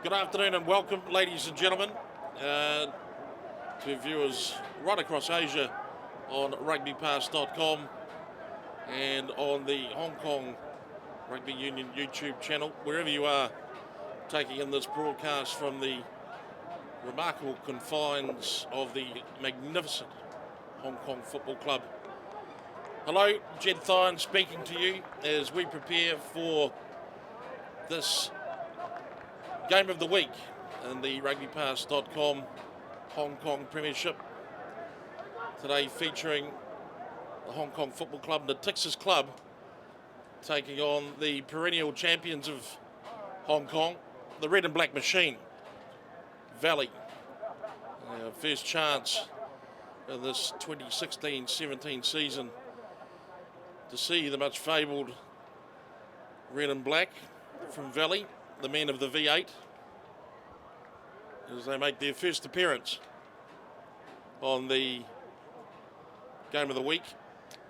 Good afternoon and welcome, ladies and gentlemen, to viewers right across Asia on rugbypass.com and on the Hong Kong Rugby Union YouTube channel, wherever you are taking in this broadcast from the remarkable confines of the magnificent Hong Kong Football Club. Hello, Jed Thine speaking to you as we prepare for this game of the week in the rugbypass.com Hong Kong Premiership. Today featuring the Hong Kong Football Club, Natixis Club, taking on the perennial champions of Hong Kong, the Red and Black Machine, Valley. First chance in this 2016-17 season to see the much fabled Red and Black from Valley, the men of the V8, as they make their first appearance on the game of the week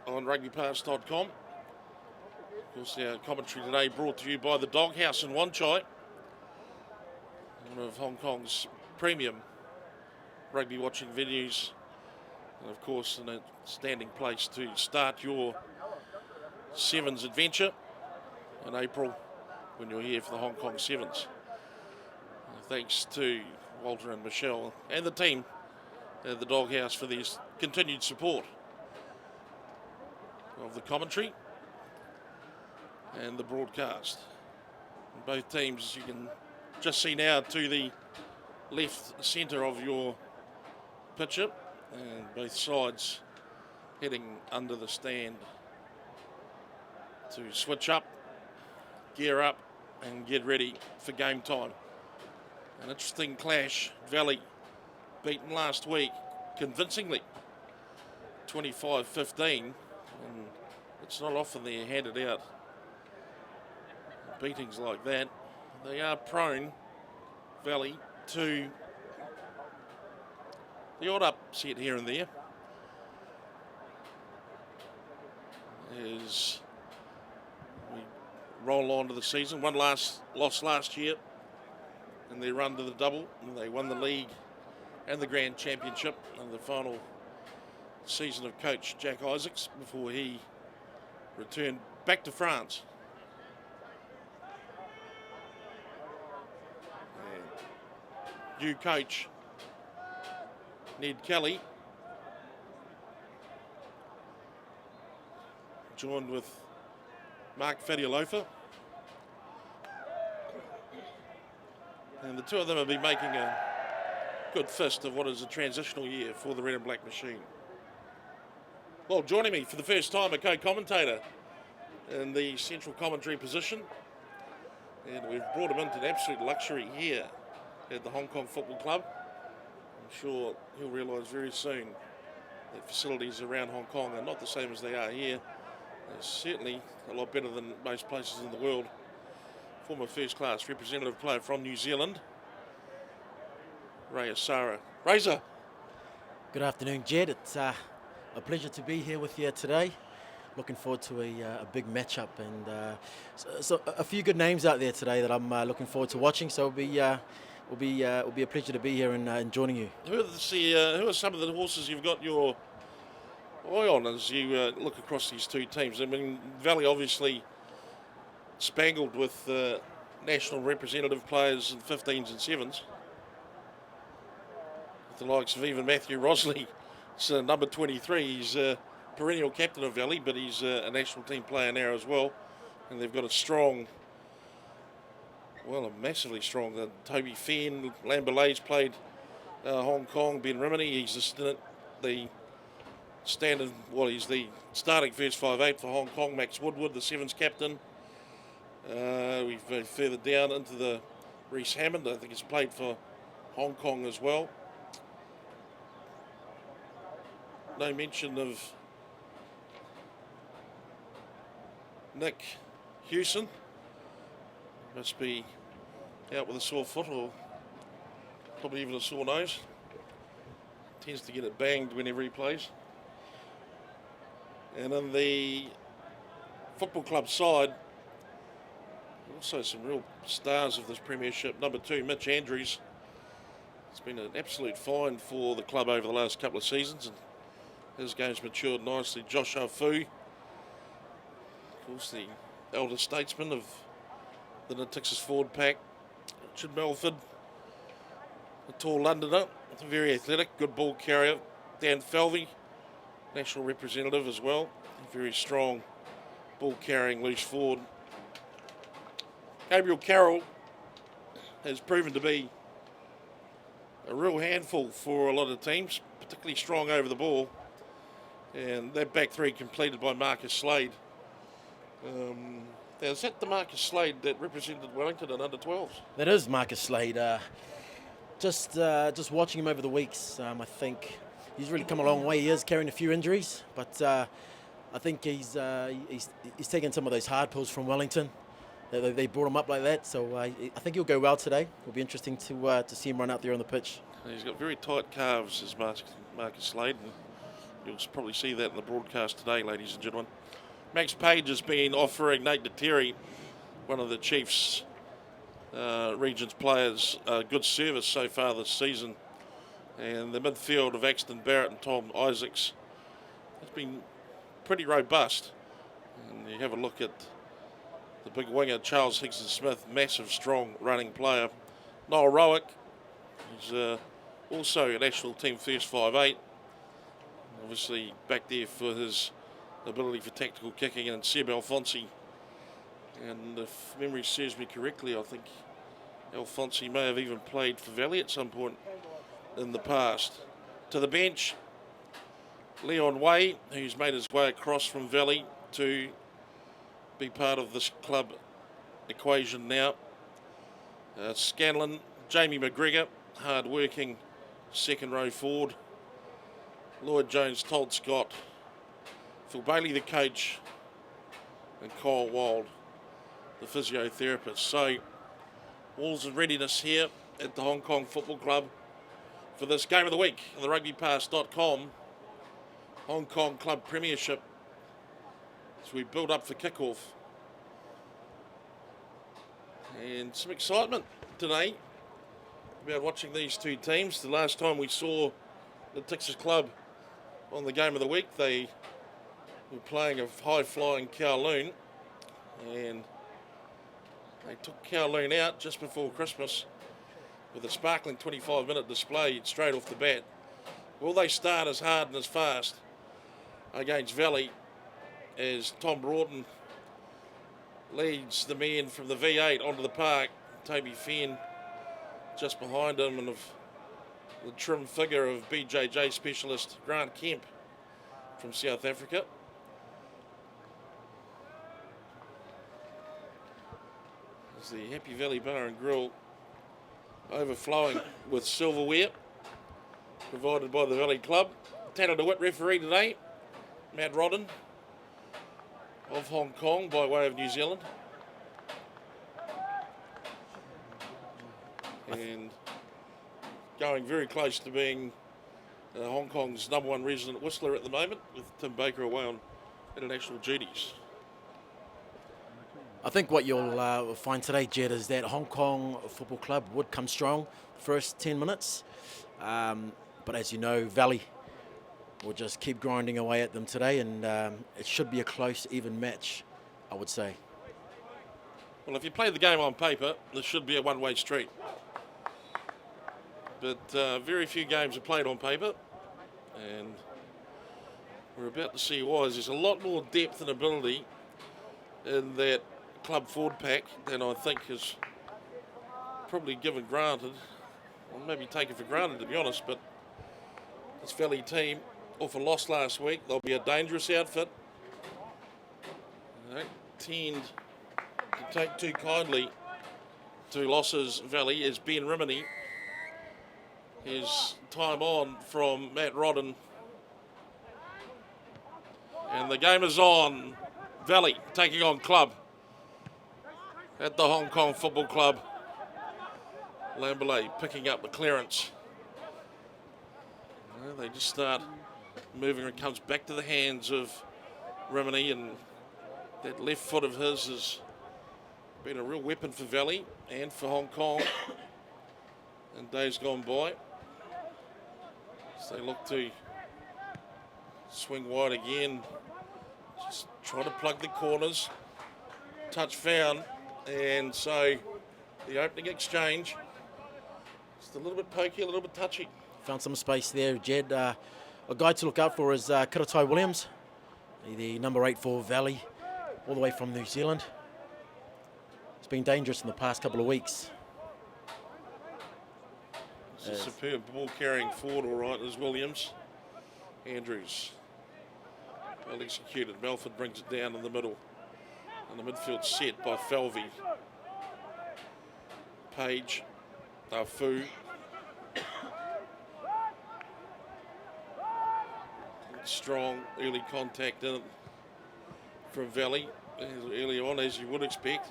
on rugbypass.com. Of course, our commentary today brought to you by the Doghouse in Wan Chai, one of Hong Kong's premium rugby watching venues, and of course an outstanding place to start your Sevens adventure in April when you're here for the Hong Kong Sevens. Thanks to Walter and Michelle and the team at the Doghouse for their continued support of the commentary and the broadcast. And both teams, as you can just see now, to the left centre of your picture, and both sides heading under the stand to switch up, gear up and get ready for game time. An interesting clash. Valley beaten last week convincingly, 25-15, and it's not often they're handed out beatings like that. They are prone, Valley, to the odd upset here and there, as we roll on to the season. One loss last year in their run to the double, and they won the league and the Grand Championship in the final season of coach Jack Isaacs before he returned back to France. And new coach Ned Kelly, joined with Mark Fadialofa, and the two of them have been making a good fist of what is a transitional year for the Red and Black Machine. Well, joining me for the first time, a co-commentator in the central commentary position, and we've brought him into an absolute luxury here at the Hong Kong Football Club. I'm sure he'll realise very soon that facilities around Hong Kong are not the same as they are here. They're certainly a lot better than most places in the world. Former first-class representative player from New Zealand, Ray Asara. Razor. Good afternoon, Jed. It's a pleasure to be here with you today. Looking forward to a big matchup, and so a few good names out there today that I'm looking forward to watching. So it'll be a pleasure to be here and joining you. Who are some of the horses you've got your eye on as you look across these two teams? I mean, Valley obviously spangled with national representative players in 15s and 7s. With the likes of even Matthew Rosley, it's number 23. He's perennial captain of Valley, but he's a national team player now as well. And they've got a strong, a massively strong Toby Fenn. Lamberlay's played Hong Kong. Ben Rimini, he's the standard, he's the starting first 5'8" for Hong Kong. Max Woodward, the 7s captain. We've further down into the Reece Hammond. I think he's played for Hong Kong as well. No mention of Nick Hewson. Must be out with a sore foot or probably even a sore nose. Tends to get it banged whenever he plays. And in the football club side, Also some real stars of this Premiership. Number 2, Mitch Andrews. It's been an absolute find for the club over the last couple of seasons, and his game's matured nicely. Josh Afu, of course, the elder statesman of the Natixis forward pack. Richard Melford, a tall Londoner, very athletic, good ball carrier. Dan Falvey, national representative as well, a very strong ball carrying loose forward. Gabriel Carroll has proven to be a real handful for a lot of teams, particularly strong over the ball. And that back three completed by Marcus Slade. Now, is that the Marcus Slade that represented Wellington in under-12s? That is Marcus Slade. Just watching him over the weeks, I think he's really come a long way. He is carrying a few injuries, but I think he's taken some of those hard pulls from Wellington. They brought him up like that, so I think he'll go well today. It'll be interesting to see him run out there on the pitch. He's got very tight calves, as Marcus Slade, and you'll probably see that in the broadcast today, ladies and gentlemen. Max Page has been offering Nate Nateri, one of the Chiefs Regions players, good service so far this season. And the midfield of Axton Barrett and Tom Isaacs has been pretty robust. And you have a look at the big winger, Charles Higson-Smith, massive, strong running player. Noel Rowick, who's also a national team first 5'8", obviously back there for his ability for tactical kicking, and Seb Alfonsi. And if memory serves me correctly, I think Alfonsi may have even played for Valley at some point in the past. To the bench, Leon Way, who's made his way across from Valley to be part of this club equation now. Scanlon, Jamie McGregor, hard-working second row forward. Lloyd Jones, Todd Scott, Phil Bailey, the coach, and Kyle Wild, the physiotherapist. So, all's in readiness here at the Hong Kong Football Club for this game of the week on the rugbypass.com Hong Kong Club Premiership as we build up for kickoff. And some excitement today about watching these two teams. The last time we saw the Natixis Club on the game of the week, they were playing a high-flying Kowloon, and they took Kowloon out just before Christmas with a sparkling 25-minute display straight off the bat. Will they start as hard and as fast against Valley as Tom Broughton leads the men from the V8 onto the park? Toby Fenn just behind him, and of the trim figure of BJJ specialist Grant Kemp from South Africa. There's the Happy Valley Bar and Grill overflowing with silverware provided by the Valley Club. Tanner DeWitt referee today, Matt Rodden of Hong Kong by way of New Zealand. And going very close to being Hong Kong's #1 resident whistler at the moment, with Tim Baker away on international duties. I think what you'll find today, Jed, is that Hong Kong Football Club would come strong first 10 minutes. But as you know, Valley will just keep grinding away at them today, and it should be a close, even match, I would say. Well, if you play the game on paper, this should be a one-way street. But very few games are played on paper, and we're about to see why. There's a lot more depth and ability in that club forward pack than I think is probably given granted, or maybe taken for granted, to be honest. But this Valley team, off a loss last week, they'll be a dangerous outfit. They don't tend to take too kindly to losses, Valley, as Ben Rimini. His time on from Matt Rodden. And the game is on. Valley taking on Club at the Hong Kong Football Club. Lamberley picking up the clearance. They just start moving, and it comes back to the hands of Rimini, and that left foot of his is Been a real weapon for Valley and for Hong Kong in days gone by. So they look to swing wide again. Just try to plug the corners. Touch found. And so the opening exchange, just a little bit pokey, a little bit touchy. Found some space there, Jed. A guy to look out for is Karatai Williams, the number 8 for Valley, all the way from New Zealand. It's been dangerous in the past couple of weeks. It's a superb ball carrying forward, all right, is Williams. Andrews, well executed. Melford brings it down in the middle. And the midfield set by Falvey. Page, Fu. Strong early contact in it from Valley early on, as you would expect.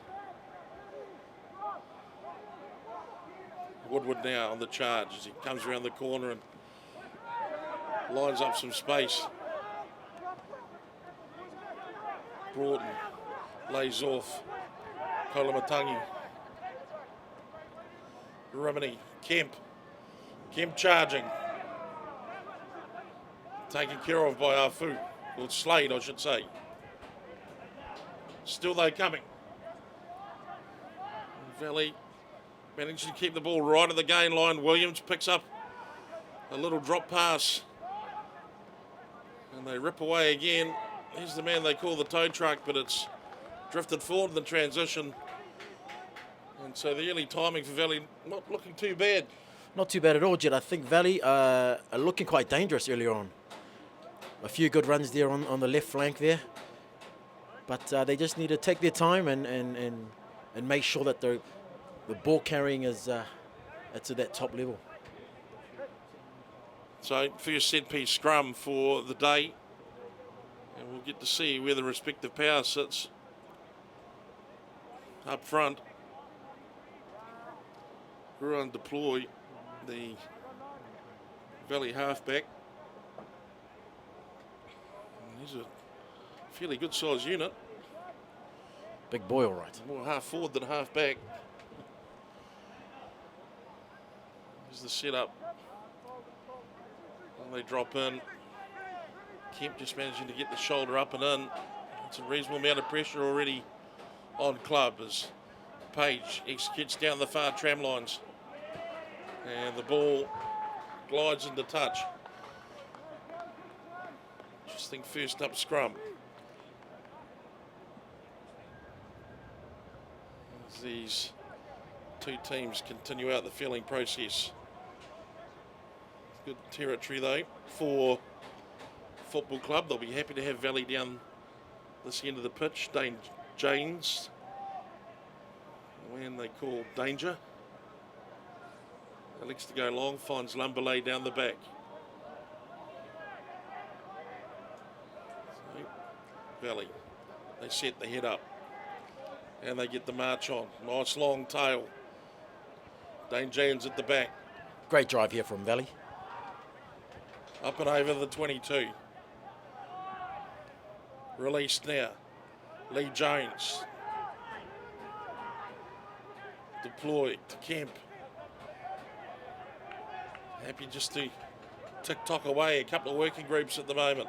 Woodward now on the charge as he comes around the corner and lines up some space. Broughton lays off Kolamatangi. Rimini, Kemp charging. Taken care of by Afu, or Slade I should say. Still though coming. Valley managed to keep the ball right at the gain line. Williams picks up a little drop pass. And they rip away again. Here's the man they call the tow truck, but it's drifted forward in the transition. And so the early timing for Valley not looking too bad. Not too bad at all, Jed. I think Valley are looking quite dangerous earlier on. A few good runs there on the left flank there. But they just need to take their time and make sure that the ball carrying is to that top level. So first set piece scrum for the day. And we'll get to see where the respective power sits up front. Ruan deploy the Valley halfback. And he's a fairly good sized unit. Big boy, all right. More half forward than half back. Here's the setup. And they drop in. Kemp just managing to get the shoulder up and in. It's a reasonable amount of pressure already on club as Page executes down the far tram lines. And the ball glides into touch. Just think first up scrum. As these two teams continue out the filling process. Good territory though for football club. They'll be happy to have Valley down this end of the pitch. Dane James, the man they call Danger. Elects to go long, finds Lumberlay down the back. So, Valley, they set the head up and they get the march on. Nice long tail. Dane James at the back. Great drive here from Valley. Up and over the 22. Released now. Lee Jones. Deployed to Kemp. Happy just to tick-tock away. A couple of working groups at the moment.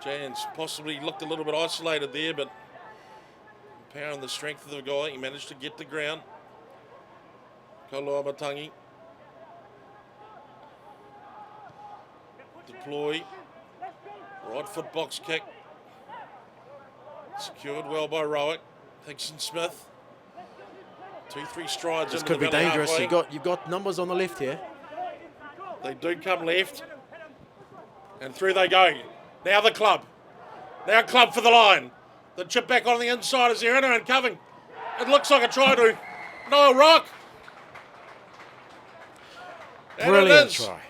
Jans possibly looked a little bit isolated there, but the power and the strength of the guy, he managed to get to ground. Kolamatangi. Deploy. Right foot box kick. Secured well by Rowick. Hickson Smith. 2-3 strides This into could be the Valley dangerous. halfway. You've got numbers on the left here. They do come left. And through they go. Now the club. Now club for the line. The chip back on the inside as they're in and covering. It looks like a try to Noel Rock. And Brilliant it is. try.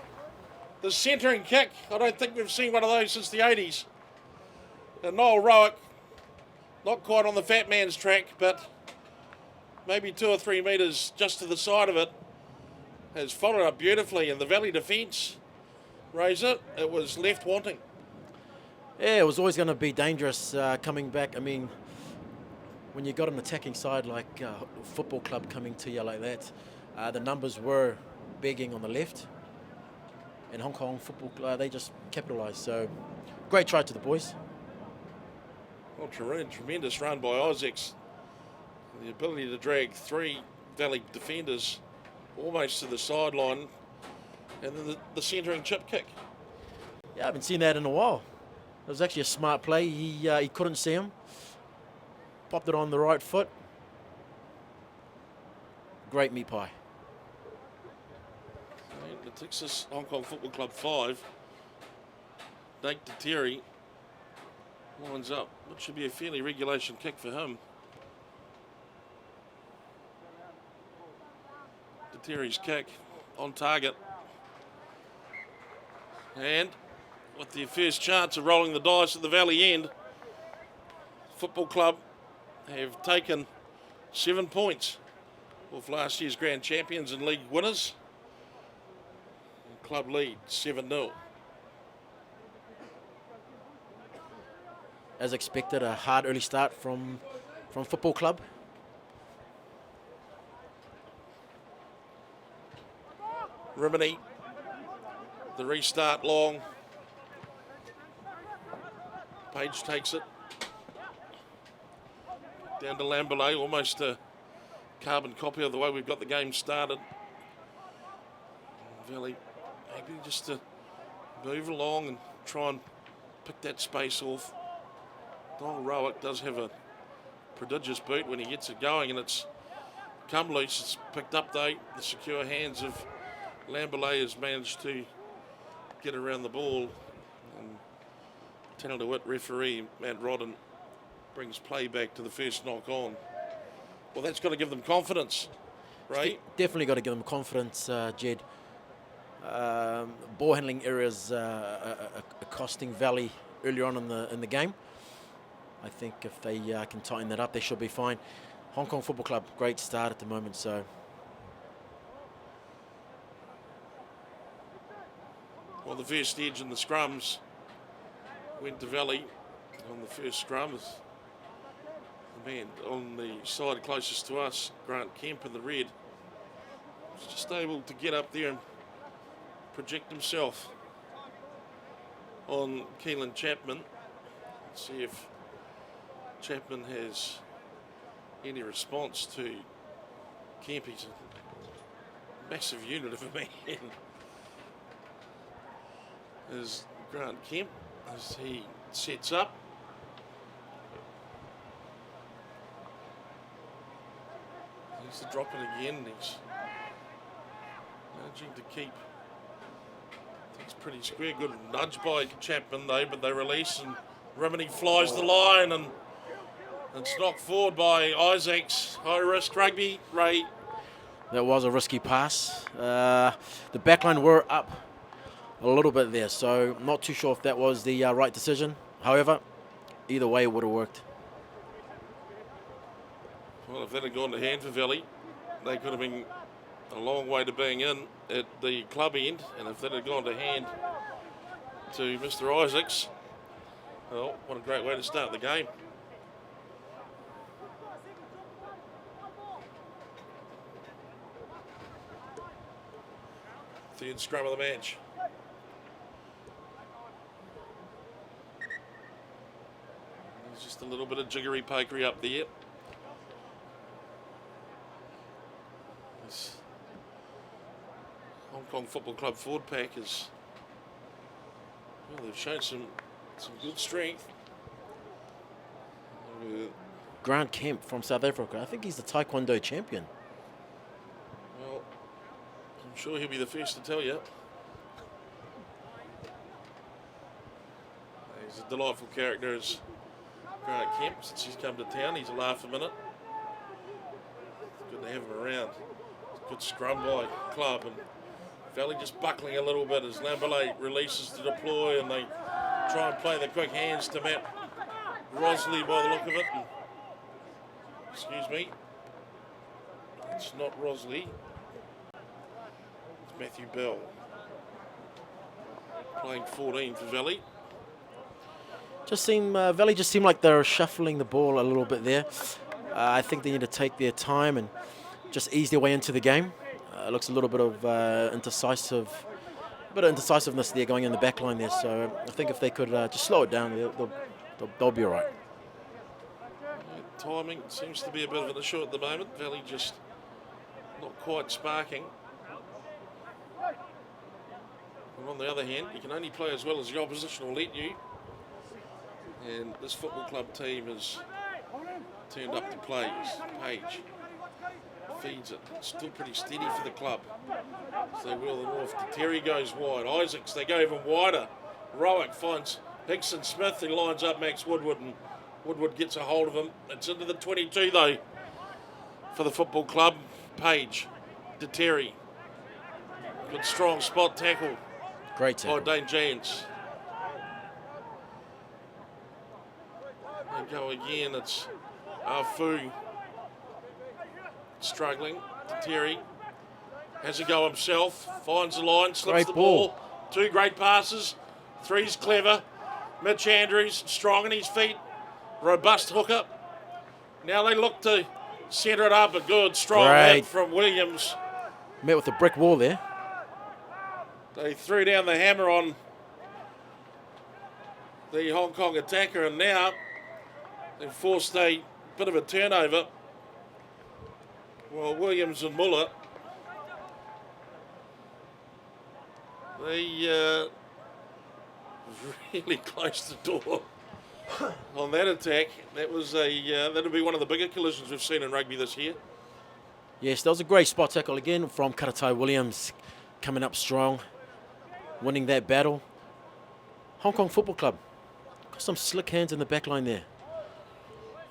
The centering kick. I don't think we've seen one of those since the 80s. And Noel Rowick, not quite on the fat man's track, but maybe 2 or 3 metres just to the side of it, has followed up beautifully. And the Valley defence, Razor, it was left wanting. Yeah, it was always going to be dangerous coming back. I mean, when you got an attacking side like football club coming to you like that, the numbers were begging on the left. And Hong Kong football club, they just capitalised. So great try to the boys. Well, tremendous run by Isaacs. The ability to drag 3 Valley defenders almost to the sideline, and then the centering chip kick. Yeah, I haven't seen that in a while. It was actually a smart play. He couldn't see him. Popped it on the right foot. Great meat pie. Natixis Hong Kong Football Club 5. Nate Terry lines up. What should be a fairly regulation kick for him. Terry's kick on target. And with their first chance of rolling the dice at the Valley end, Football Club have taken 7 points off last year's grand champions and league winners. Club lead 7-0. As expected, a hard early start from Football Club. Rimini, the restart long. Page takes it. Down to Lamberley, almost a carbon copy of the way we've got the game started. Valley happy just to move along and try and pick that space off. Donald Rowick does have a prodigious boot when he gets it going, and it's come loose. It's picked up though. The secure hands of Lamberley has managed to get around the ball, and Tanner DeWitt, referee Matt Rodden, brings play back to the first knock on. Well, that's got to give them confidence, right? Definitely got to give them confidence, Jed. Ball handling errors costing Valley earlier on in the game. I think if they can tighten that up, they should be fine. Hong Kong Football Club, great start at the moment, so. Well, the first edge in the scrums went to Valley on the first scrum. The man on the side closest to us, Grant Kemp in the red, was just able to get up there and project himself on Keelan Chapman. Let's see if Chapman has any response to Kemp. He's a massive unit of a man. Is Grant Kemp as he sets up. He's to drop it again. He's managing to keep things pretty square. Good nudge by Chapman though, but they release and Rimini flies the line and it's knocked forward by Isaacs. High risk rugby, Ray. That was a risky pass. The backline were up a little bit there, so not too sure if that was the right decision. However, either way it would have worked. Well, if that had gone to hand for Valley, they could have been a long way to being in at the club end, and if that had gone to hand to Mr. Isaacs, well, what a great way to start the game. Third scrum of the match. There's just a little bit of jiggery pokery up there. This Hong Kong Football Club forward pack is, well, they've shown some good strength. Grant Kemp from South Africa. I think he's the Taekwondo champion. Well, I'm sure he'll be the first to tell you. He's a delightful character, as Grant Kemp, since he's come to town. He's a laugh a minute. It's good to have him around. It's a good scrum by club, and Valley just buckling a little bit as Lamberley releases to deploy, and they try and play the quick hands to Matt Rosley by the look of it. And, excuse me, it's not Rosley. It's Matthew Bell. Playing 14 for Valley. Valley just seemed like they're shuffling the ball a little bit there. I think they need to take their time and just ease their way into the game. It looks a little bit of indecisiveness there going in the back line there. So I think if they could just slow it down, they'll be all right. Timing seems to be a bit of an issue at the moment. Valley just not quite sparking. And on the other hand, you can only play as well as the opposition will let you. And this football club team has turned up to play. Page feeds it. Still pretty steady for the club. So they wheel them off. Terry goes wide. Isaacs, they go even wider. Rowick finds Hickson Smith, who lines up Max Woodward, and Woodward gets a hold of him. It's into the 22 though for the football club. Page to Terry. Good strong spot tackle. Great tackle. By Dane Jans. They go again. It's Afu struggling. To Terry. Has a go himself. Finds the line. Slips great the ball. 2 great passes. 3's clever. Mitch Andrews strong in his feet. Robust hooker. Now they look to centre it up. A good strong hit from Williams. Met with a brick wall there. They threw down the hammer on the Hong Kong attacker, and now they've forced a bit of a turnover. Well, Williams and Muller, they really closed the door on that attack. That was that'll be one of the bigger collisions we've seen in rugby this year. Yes, that was a great spot tackle again from Karatai Williams, coming up strong, winning that battle. Hong Kong Football Club got some slick hands in the back line there.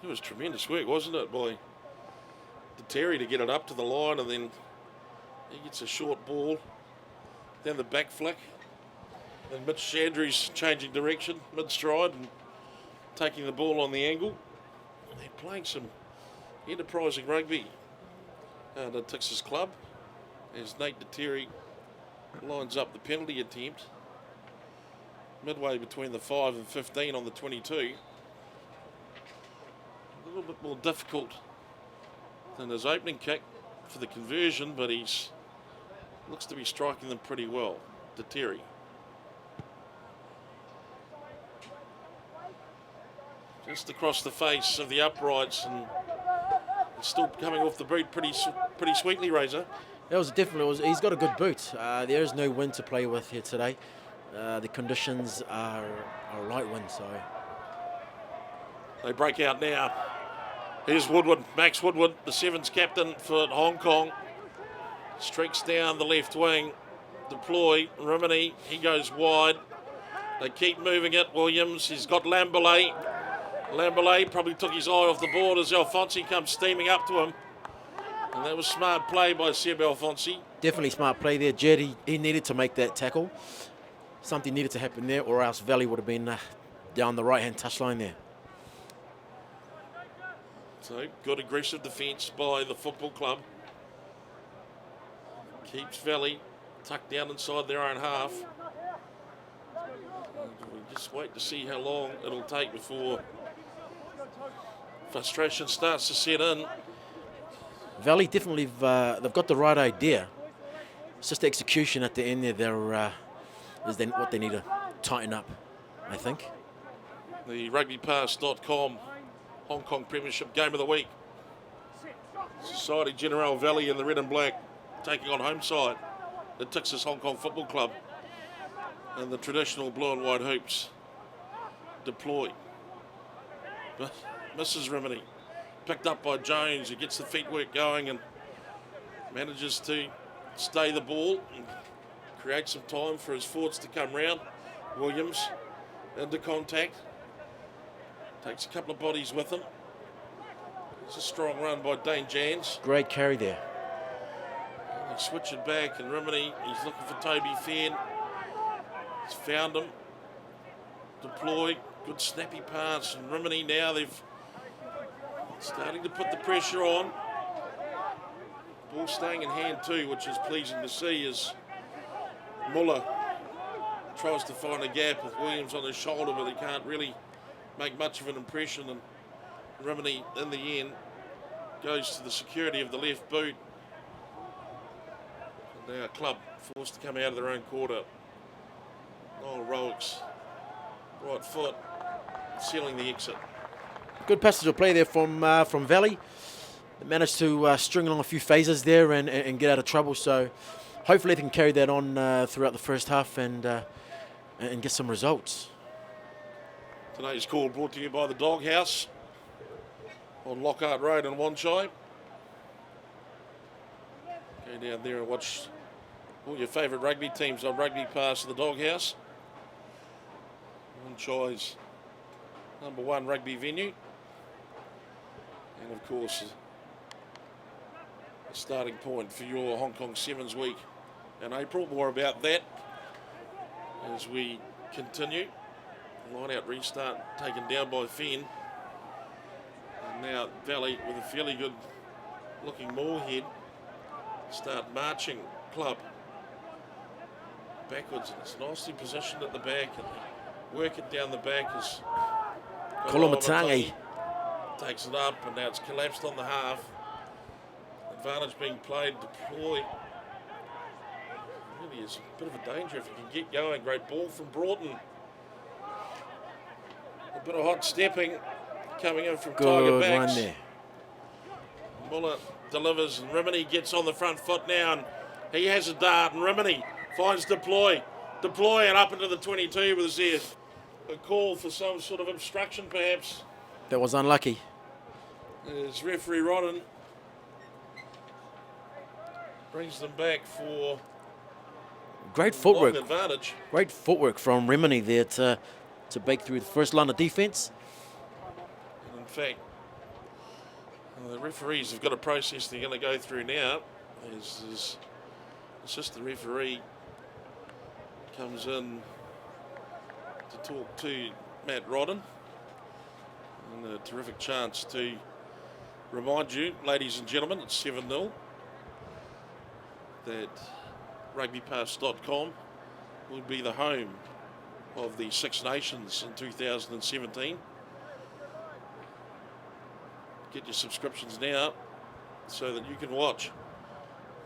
It was tremendous work, wasn't it, by Terry to get it up to the line, and then he gets a short ball down the back flick. And Mitch Andrews changing direction mid-stride and taking the ball on the angle. They're playing some enterprising rugby at Natixis Club as Nate Terry lines up the penalty attempt midway between the 5 and 15 on the 22. A little bit more difficult than his opening kick for the conversion, but he's looks to be striking them pretty well. To Terry. Just across the face of the uprights, and it's still coming off the boot pretty sweetly, Razor. That was definitely. He's got a good boot. There is no wind to play with here today. The conditions are a light wind, so they break out now. Here's Woodward, Max Woodward, the 7's captain for Hong Kong. Streaks down the left wing. Deploy, Rimini, he goes wide. They keep moving it. Williams, he's got Lamberley. Lamberley probably took his eye off the board as Alfonsi comes steaming up to him. And that was smart play by Seb Alfonsi. Definitely smart play there, Jed. He needed to make that tackle. Something needed to happen there, or else Valley would have been down the right-hand touchline there. So, good aggressive defence by the football club. Keeps Valley tucked down inside their own half. We'll just wait to see how long it'll take before frustration starts to set in. Valley definitely, they've got the right idea. It's just the execution at the end there. Is then what they need to tighten up, I think. The rugbypass.com Hong Kong Premiership Game of the Week. Society Generale Valley in the red and black taking on home side, the Natixis Hong Kong Football Club, and the traditional blue and white hoops deploy. But misses Rimini. Picked up by Jones, who gets the feet work going and manages to stay the ball and create some time for his forwards to come round. Williams into contact. Takes a couple of bodies with him. It's a strong run by Dane Jans. Great carry there. They switch it back, and Rimini, he's looking for Toby Fenn. He's found him. Deploy, good snappy pass, and Rimini now they've starting to put the pressure on. Ball staying in hand too, which is pleasing to see as Muller tries to find a gap with Williams on his shoulder, but he can't really make much of an impression, and Rimini in the end goes to the security of the left boot. And now club forced to come out of their own quarter. Noel Rowe's right foot sealing the exit. Good passage of play there from Valley. They managed to string along a few phases there and get out of trouble. So hopefully they can carry that on throughout the first half and get some results. Today's call brought to you by the Doghouse on Lockhart Road in Wanchai. Go down there and watch all your favourite rugby teams on Rugby Pass at the Doghouse. Wanchai's #1 rugby venue. And of course, a starting point for your Hong Kong Sevens week in April. More about that as we continue. Line out restart taken down by Fenn. And now Valley with a fairly good looking Moorhead start marching club backwards. It's nicely positioned at the back and work it down the back as Kolomatangi takes it up and now it's collapsed on the half. Advantage being played, deploy. Really is a bit of a danger if you can get going. Great ball from Broughton. A bit of hot stepping coming in from Tiger Backs. One there. Muller delivers and Rimini gets on the front foot now and he has a dart and Rimini finds deploy and up into the 22. Was there a call for some sort of obstruction perhaps? That was unlucky. As referee Rodden brings them back for great footwork. Advantage. Great footwork from Rimini there to break through the first line of defence. And in fact, the referees have got a process they're going to go through now. As assistant referee comes in to talk to Matt Rodden. And a terrific chance to remind you, ladies and gentlemen, it's 7-0, that rugbypass.com will be the home of the Six Nations in 2017. Get your subscriptions now so that you can watch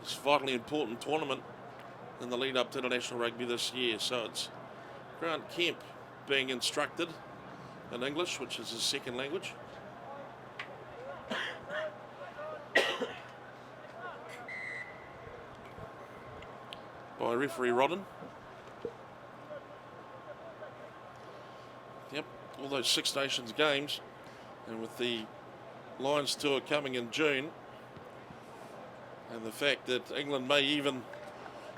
this vitally important tournament in the lead up to international rugby this year. So it's Grant Kemp being instructed in English, which is his second language. By referee Rodden. Yep, all those Six Nations games, and with the Lions tour coming in June, and the fact that England may even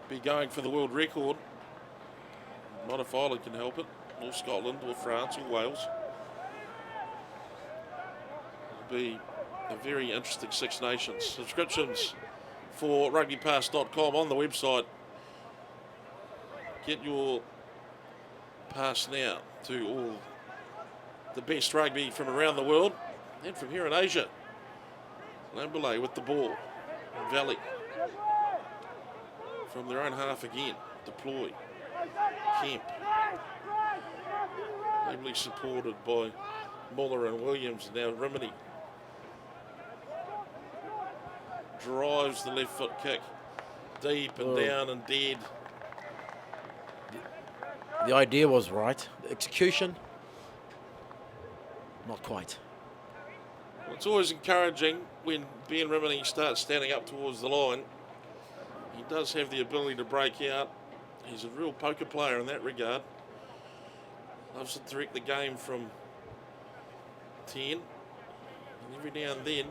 be going for the world record, not if Ireland can help it, or Scotland, or France, or Wales. It'll be a very interesting Six Nations. Subscriptions for rugbypass.com on the website. Get your pass now to all the best rugby from around the world and from here in Asia. Lamboulay with the ball. Valley from their own half again. Deploy. Kemp. Ably supported by Muller and Williams. Now Rimini drives the left foot kick deep and down and dead. The idea was right. The execution, not quite. Well, it's always encouraging when Ben Rimini starts standing up towards the line. He does have the ability to break out. He's a real poker player in that regard. Loves to direct the game from 10. And every now and then,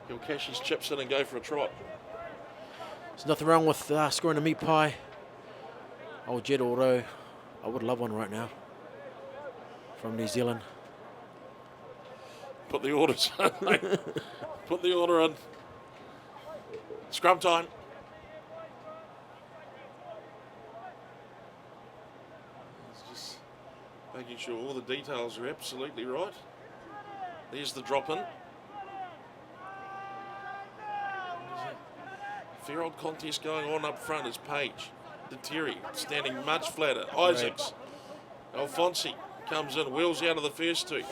he'll cash his chips in and go for a trot. There's nothing wrong with scoring a meat pie. Old Jed, although I would love one right now from New Zealand. Put the orders in. Put the order in. Scrum time. It's just making sure all the details are absolutely right. There's the drop in. Fair old contest going on up front is Page. Terry standing much flatter. Isaacs. Alfonsi comes in, wheels out of the first two.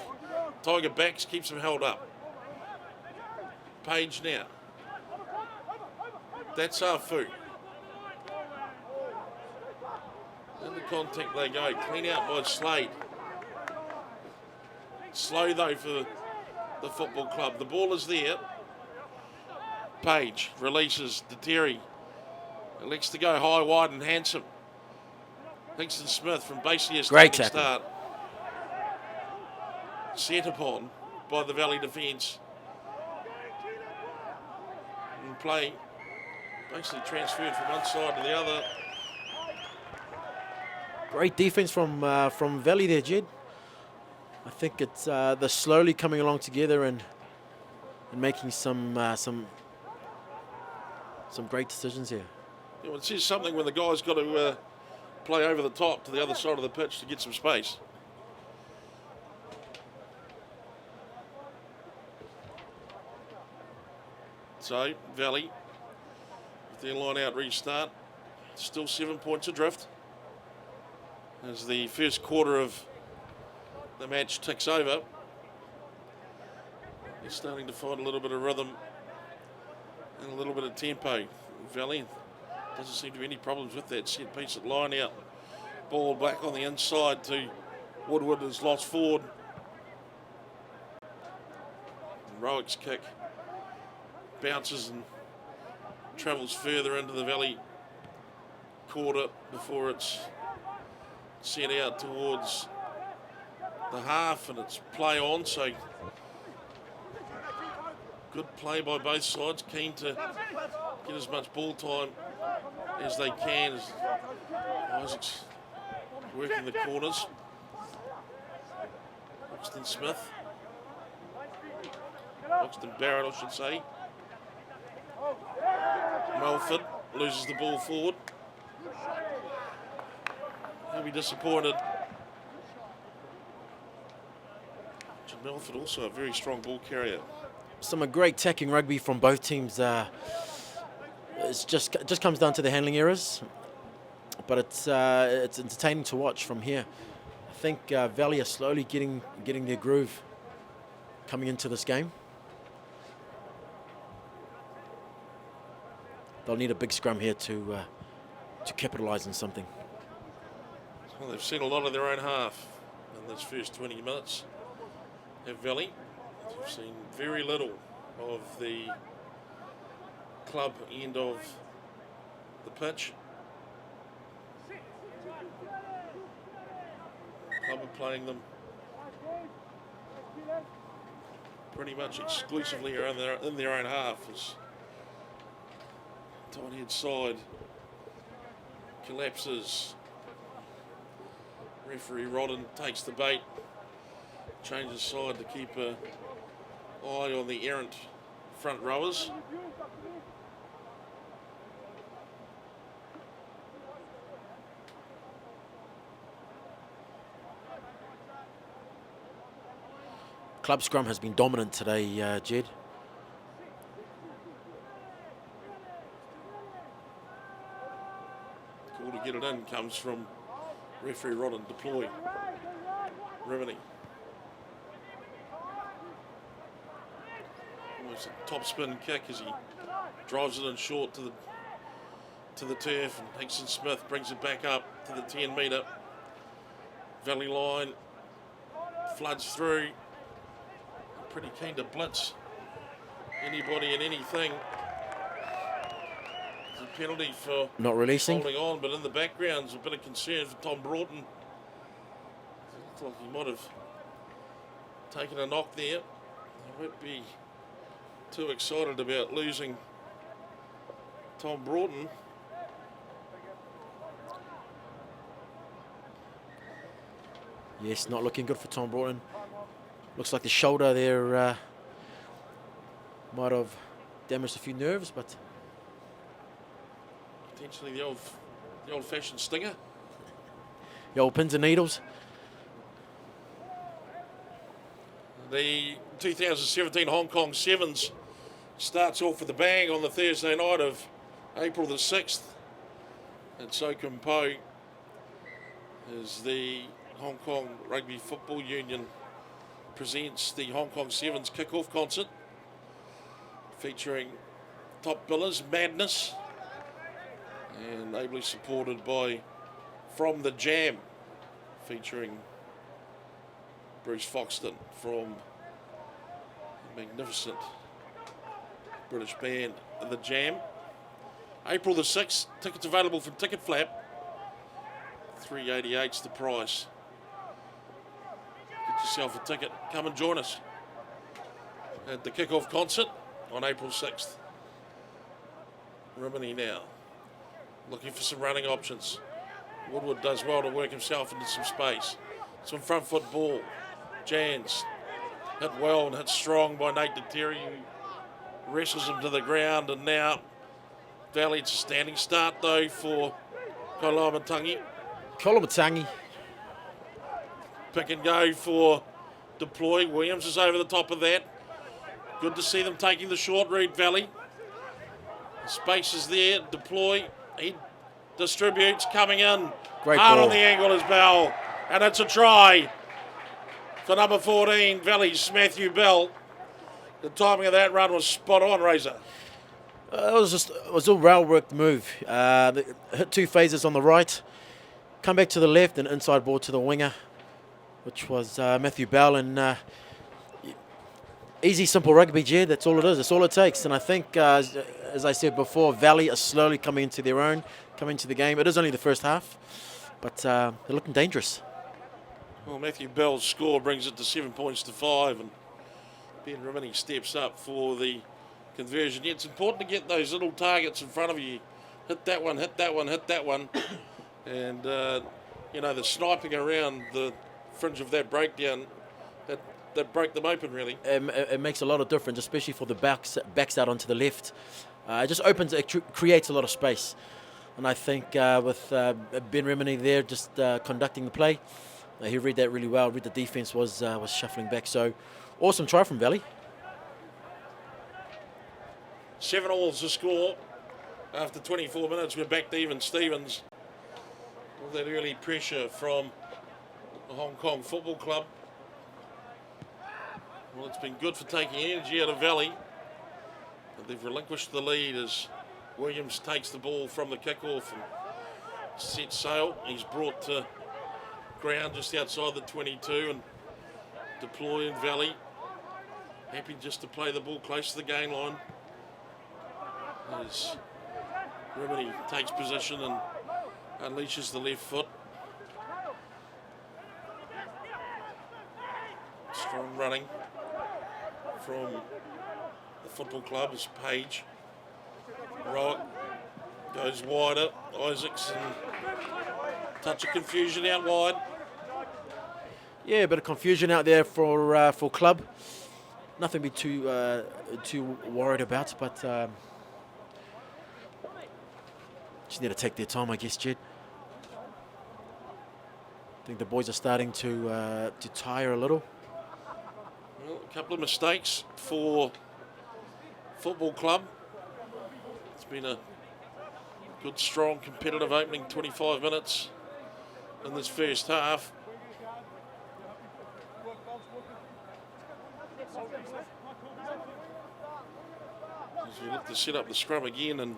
Tiger Backs keeps him held up. Page now. That's our food. Into contact they go. Clean out by Slade. Slow though for the football club. The ball is there. Page releases to Terry. Elects to go high, wide and handsome. Hinkson Smith from basically a standing start. Set upon by the Valley defence. And play basically transferred from one side to the other. Great defence from Valley there, Jed. I think it's they're slowly coming along together and making some great decisions here. Yeah, well, it says something when the guy's got to play over the top to the other side of the pitch to get some space. So, Valley, with their line out restart, still 7 points adrift as the first quarter of the match ticks over. They're starting to find a little bit of rhythm and a little bit of tempo. Valley doesn't seem to be any problems with that set piece at line out. Ball back on the inside to Woodward has lost forward. Rowick's kick bounces and travels further into the Valley quarter before it's sent out towards the half, and it's play on, so good play by both sides, keen to get as much ball time as they can as Isaac's working the corners. Oxton Barrett, I should say. Melford loses the ball forward. He'll be disappointed. Melford also a very strong ball carrier. Some great attacking rugby from both teams. It's just comes down to the handling errors, but it's entertaining to watch from here. I think Valley are slowly getting their groove coming into this game. They'll need a big scrum here to capitalise on something. Well, they've seen a lot of their own half in this first 20 minutes. Have Valley. We've seen very little of the club end of the pitch. Club are playing them pretty much exclusively in their own half as tight head side collapses. Referee Rodden takes the bait. Changes side to keep an eye on the errant front rowers. Club scrum has been dominant today, Jed. Call to get it in comes from referee Rodden. Deploy. Riveting. Almost a top spin kick as he drives it in short to the turf, and Hinkson Smith brings it back up to the 10 metre. Valley line floods through. Pretty keen to blitz anybody and anything. It's a penalty for not releasing, holding on, but in the background there's a bit of concern for Tom Broughton. It looks like he might have taken a knock there. I won't be too excited about losing Tom Broughton. Yes, not looking good for Tom Broughton. Looks like the shoulder there might have damaged a few nerves, but potentially the old-fashioned stinger. The old pins and needles. The 2017 Hong Kong Sevens starts off with a bang on the Thursday night of April the 6th at Sokum Po as the Hong Kong Rugby Football Union presents the Hong Kong Sevens Kickoff concert. featuring top billers, Madness, and ably supported by From the Jam, featuring Bruce Foxton from the magnificent British band The Jam. April the 6th, tickets available from Ticket Flap. $3.88's the price. Get yourself a ticket. Come and join us at the Kickoff concert on April 6th. Rimini now, looking for some running options. Woodward does well to work himself into some space. Some front foot ball. Jans hit well and hit strong by Nate Natixis, who wrestles him to the ground. And now Valley, it's a standing start though for Koloamatangi. Pick and go for Deploy. Williams is over the top of that. Good to see them taking the short route, Valley. The space is there. Deploy. He distributes, coming in. Great hard ball. on the angle is Bell. And it's a try for number 14, Valley's Matthew Bell. The timing of that run was spot on, Razor. It was a well-worked move. Hit two phases on the right, come back to the left, and inside ball to the winger, which was Matthew Bell. And easy, simple rugby, Jed. That's all it is. That's all it takes. And I think, as I said before, Valley are slowly coming into their own, coming into the game. It is only the first half, but they're looking dangerous. Well, Matthew Bell's score brings it to 7 points to 5, and Ben Rimini steps up for the conversion. Yeah, it's important to get those little targets in front of you. Hit that one, hit that one, hit that one. And, the sniping around the fringe of that breakdown, that broke them open, really. It makes a lot of difference, especially for the backs out onto the left. It just opens, creates a lot of space. And I think with Ben Rimini there just conducting the play, he read that really well. Read the defense was shuffling back. So awesome try from Valley. 7-all the score. After 24 minutes, we're back to even Stevens. All that early pressure from the Hong Kong Football Club. Well, it's been good for taking energy out of Valley. But they've relinquished the lead as Williams takes the ball from the kickoff and sets sail. He's brought to ground just outside the 22 and Deploy in Valley. Happy just to play the ball close to the gain line. As Rimini takes position and unleashes the left foot. Strong running from the football club is Page. Rock goes wider. Isaacs and touch of confusion out wide. Yeah, a bit of confusion out there for club. Nothing to be too worried about, but just need to take their time, I guess, Jed. I think the boys are starting to tire a little. Well, a couple of mistakes for football club. It's been a good, strong, competitive opening 25 minutes in this first half. As we look to set up the scrum again, and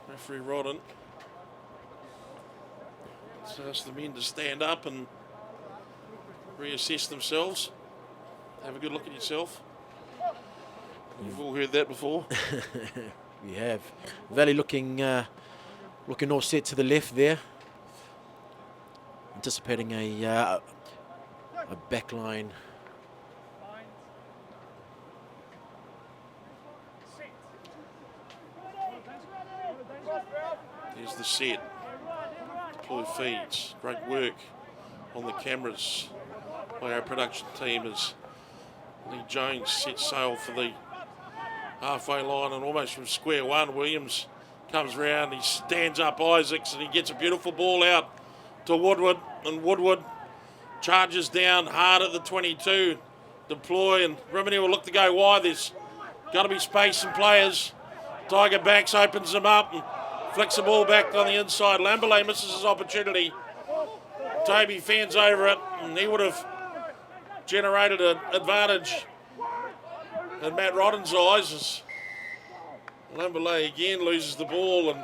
referee Rodden asks the men to stand up and reassess themselves. Have a good look at yourself. You've all heard that before. We have. Valley looking all set to the left there. Anticipating a back line. There's the set. Deploy feeds. Great work on the cameras by our production team as Lee Jones sets sail for the halfway line, and almost from square one, Williams comes round, he stands up Isaacs and he gets a beautiful ball out to Woodward, and Woodward charges down hard at the 22. Deploy, and Rimini will look to go wide. There's got to be space and players. Tiger backs, opens them up and flicks the ball back on the inside. Lamberley misses his opportunity. Toby fans over it, and he would have generated an advantage in Matt Rodden's eyes as Lamberley again loses the ball and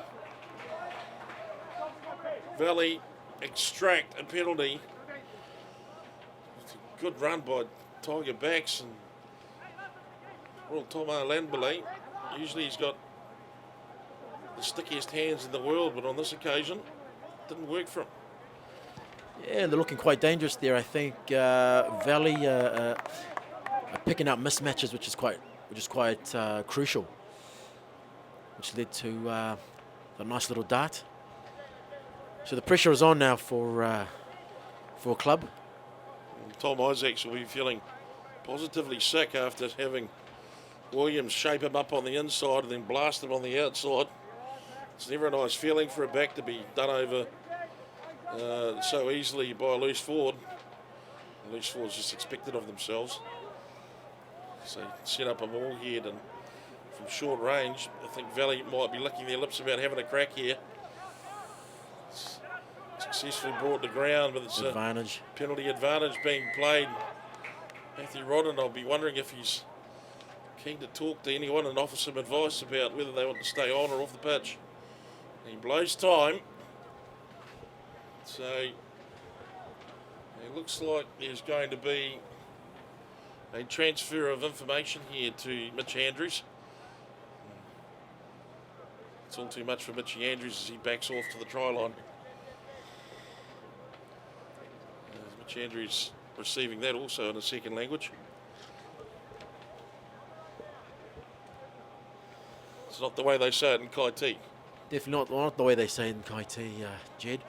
Valley extract a penalty. It's a good run by Tiger Backs and Tomo Lamberley. Usually he's got the stickiest hands in the world, but on this occasion, it didn't work for him. Yeah, they're looking quite dangerous there. I think Valley are picking up mismatches, which is quite crucial, which led to a nice little dart. So the pressure is on now for club. Tom Isaacs will be feeling positively sick after having Williams shape him up on the inside and then blast him on the outside. It's never a nice feeling for a back to be done over so easily by a loose forward. Loose forwards just expected of themselves. So set up a ball head and from short range, I think Valley might be licking their lips about having a crack here. It's successfully brought to ground, but it's advantage. A penalty advantage being played. Matthew Rodden, I'll be wondering if he's keen to talk to anyone and offer some advice about whether they want to stay on or off the pitch. He blows time. So it looks like there's going to be a transfer of information here to Mitch Andrews. It's all too much for Mitchy Andrews as he backs off to the try line. Mitch Andrews receiving that also in a second language. It's not the way they say it in Kaiti. Definitely not the way they say it in Kaiti, Jed.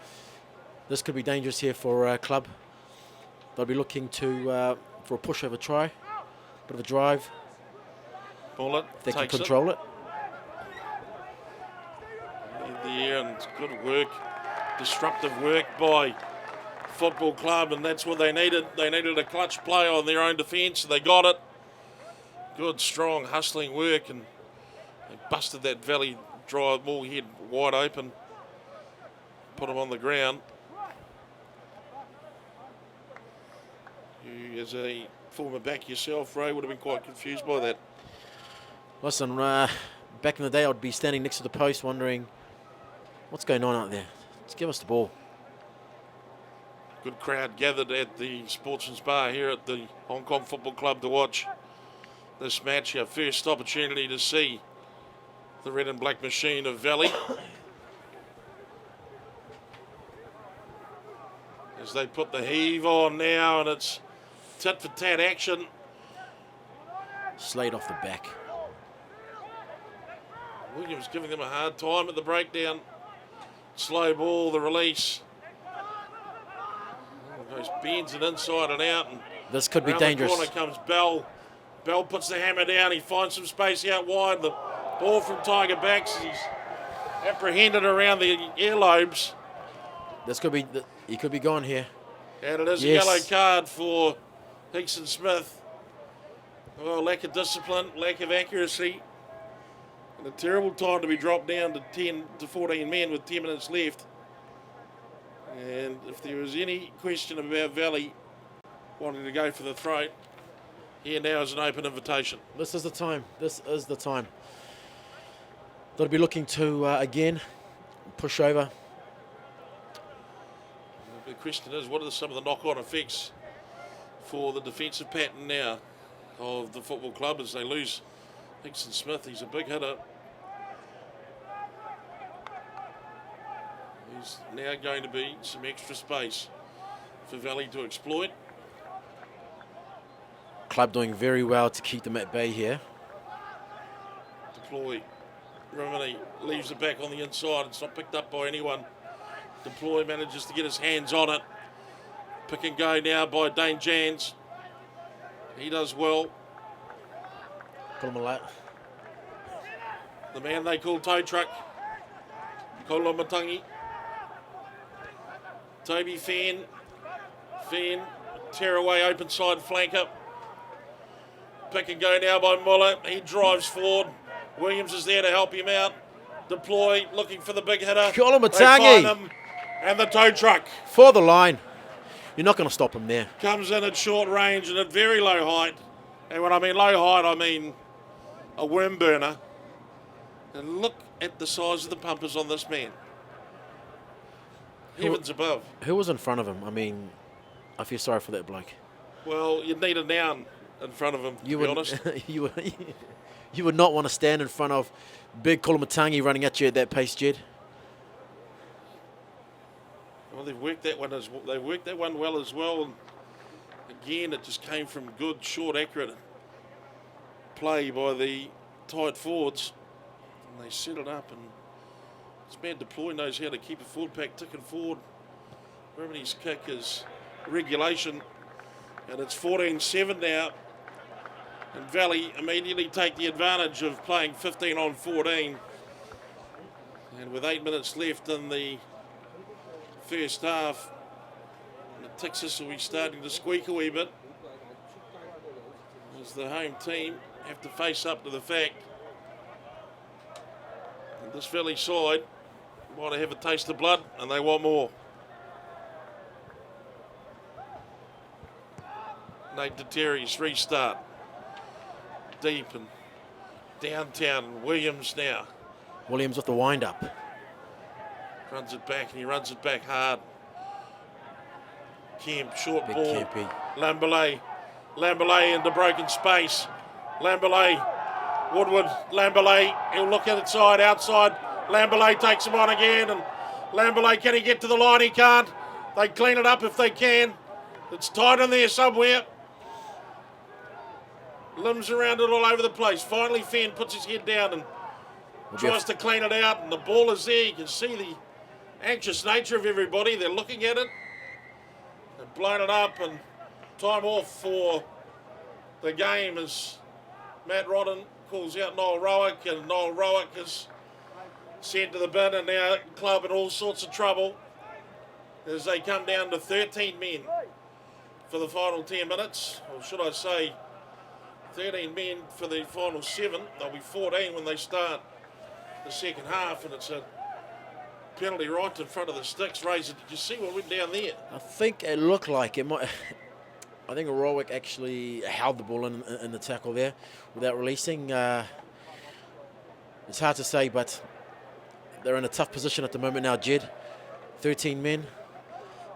This could be dangerous here for club. They'll be looking to for a pushover try, bit of a drive. Ball it, they can control it. In the air, and it's good work, disruptive work by football club, and that's what they needed. They needed a clutch play on their own defence, and they got it. Good, strong, hustling work, and they busted that Valley drive ball head wide open, put him on the ground. You, as a former back yourself, Ray, would have been quite confused by that. Listen, back in the day, I'd be standing next to the post wondering, what's going on out there? Just give us the ball. Good crowd gathered at the Sportsman's Bar here at the Hong Kong Football Club to watch this match. Our first opportunity to see the red and black machine of Valley as they put the heave on now, and it's tit for tat action. Slade off the back. Williams giving them a hard time at the breakdown. Slow ball, the release. Goes bends it inside and out. And this could be dangerous. The corner comes Bell. Bell puts the hammer down. He finds some space out wide. The ball from Tiger Backs. He's apprehended around the earlobes. This could be. He could be gone here. And it is a yellow card for Hickson Smith. Oh, lack of discipline, lack of accuracy. And a terrible time to be dropped down to 10 to 14 men with 10 minutes left. And if there was any question about Valley wanting to go for the throat, here now is an open invitation. This is the time. This is the time. They'll be looking to, again, push over. The question is, what are some of the knock-on effects for the defensive pattern now of the football club as they lose Hickson Smith? He's a big hitter. There's now going to be some extra space for Valley to exploit. Club doing very well to keep them at bay here. Deploy. Rimini leaves it back on the inside. It's not picked up by anyone. Deploy manages to get his hands on it. Pick and go now by Dane Jans. He does well. Pull him a lot. The man they call tow truck. Kola Matangi. Toby Fan. Tear away open side flanker. Pick and go now by Muller. He drives forward. Williams is there to help him out. Deploy, looking for the big hitter. Kola Matangi. And the tow truck. For the line. you're not going to stop him there. Comes in at short range and at very low height. And when I mean low height, I mean a worm burner. And look at the size of the pumpers on this man. Heavens above. Who was in front of him? I mean, I feel sorry for that bloke. Well, you'd need a noun in front of him, to be honest. You would not want to stand in front of big Kolomatangi running at you at that pace, Jed. Well, they've worked that one well as well. And again, it just came from good, short, accurate play by the tight forwards. And they set it up, and this man Deploy knows how to keep a forward pack ticking forward. Remini's kick is regulation, and it's 14-7 now. And Valley immediately take the advantage of playing 15 on 14. And with 8 minutes left in the first half, Natixis will be starting to squeak a wee bit as the home team have to face up to the fact that this Valley side want to have a taste of blood and they want more. Nate Deterry's restart. Deep and downtown. Williams now. Williams with the wind-up. Runs it back, and he runs it back hard. Kemp, short Big ball. Kempy. Lamberley into broken space. Lamberley, Woodward, Lamberley. He'll look at it outside. Lamberley takes him on again, and Lamberley, can he get to the line? He can't. They clean it up if they can. It's tight in there somewhere. Limbs around it all over the place. Finally, Fenn puts his head down and tries to clean it out, and the ball is there. You can see the anxious nature of everybody. They're looking at it. They've blown it up, and time off for the game as Matt Rodden calls out Noel Rowick, and Noel Rowick is sent to the bin, and now club in all sorts of trouble as they come down to 13 men for the final 10 minutes. Or should I say 13 men for the final 7. They'll be 14 when they start the second half, and it's a penalty right in front of the sticks. Razor, did you see what went down there? I think it looked like it might. I think Rowick actually held the ball in the tackle there without releasing. It's hard to say, but they're in a tough position at the moment now, Jed. 13 men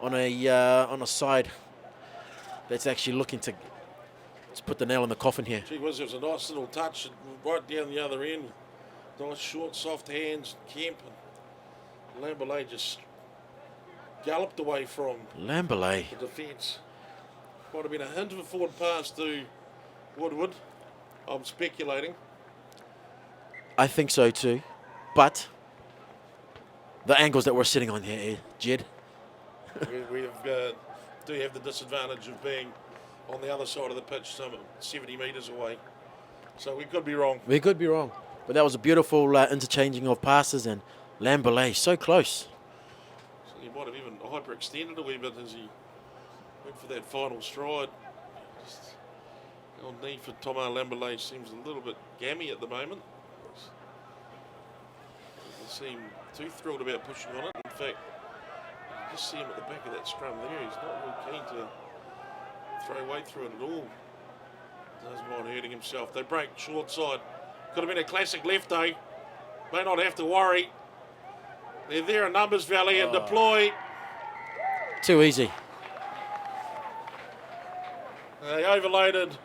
on a side that's actually looking to put the nail in the coffin here. Gee whiz, there was a nice little touch right down the other end. Nice short, soft hands. Kemp and Lamberley just galloped away from Lamberley. the defence. Might have been a hint of a forward pass to Woodward. I'm speculating. I think so too, but the angles that we're sitting on here, Jed. we do have the disadvantage of being on the other side of the pitch, some 70 metres away. So we could be wrong. We could be wrong. But that was a beautiful interchanging of passes, and Lamberley so close. So he might have even hyperextended a wee bit as he went for that final stride. Just the need for Tomo Lamberley seems a little bit gammy at the moment. Doesn't seem too thrilled about pushing on it. In fact, you just see him at the back of that scrum there. He's not real keen to throw weight through it at all. Doesn't mind hurting himself. They break short side. Could have been a classic left, eh? May not have to worry. They're there in numbers, Valley, and Deploy. Too easy. They overloaded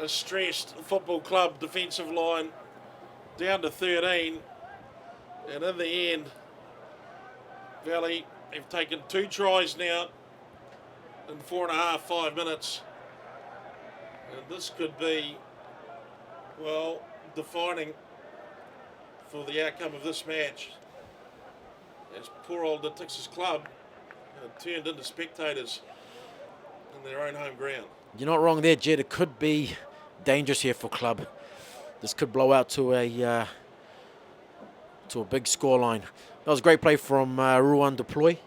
a stressed football club defensive line down to 13. And in the end, Valley have taken 2 tries now in 4.5, 5 minutes. And this could be, well, defining for the outcome of this match, as poor old Natixis club turned into spectators in their own home ground. You're not wrong there, Jed. It could be dangerous here for club. This could blow out to a big scoreline. That was a great play from Ruan Deploy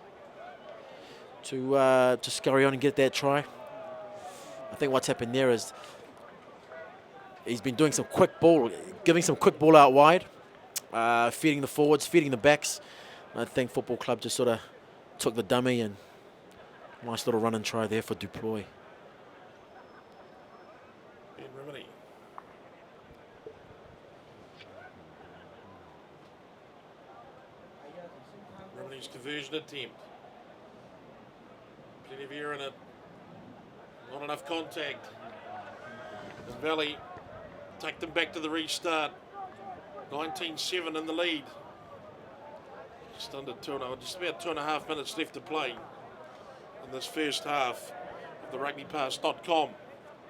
to just carry on and get that try. I think what's happened there is he's been doing some quick ball, giving some quick ball out wide, feeding the forwards, feeding the backs. I think Football Club just sort of took the dummy and Nice little run and try there for Duploy. Ben Rimini. Rimini's conversion attempt. Plenty of air in it. Not enough contact. Valley take them back to the restart. 19-7 in the lead. Just under just about 2.5 minutes left to play in this first half of the rugbypass.com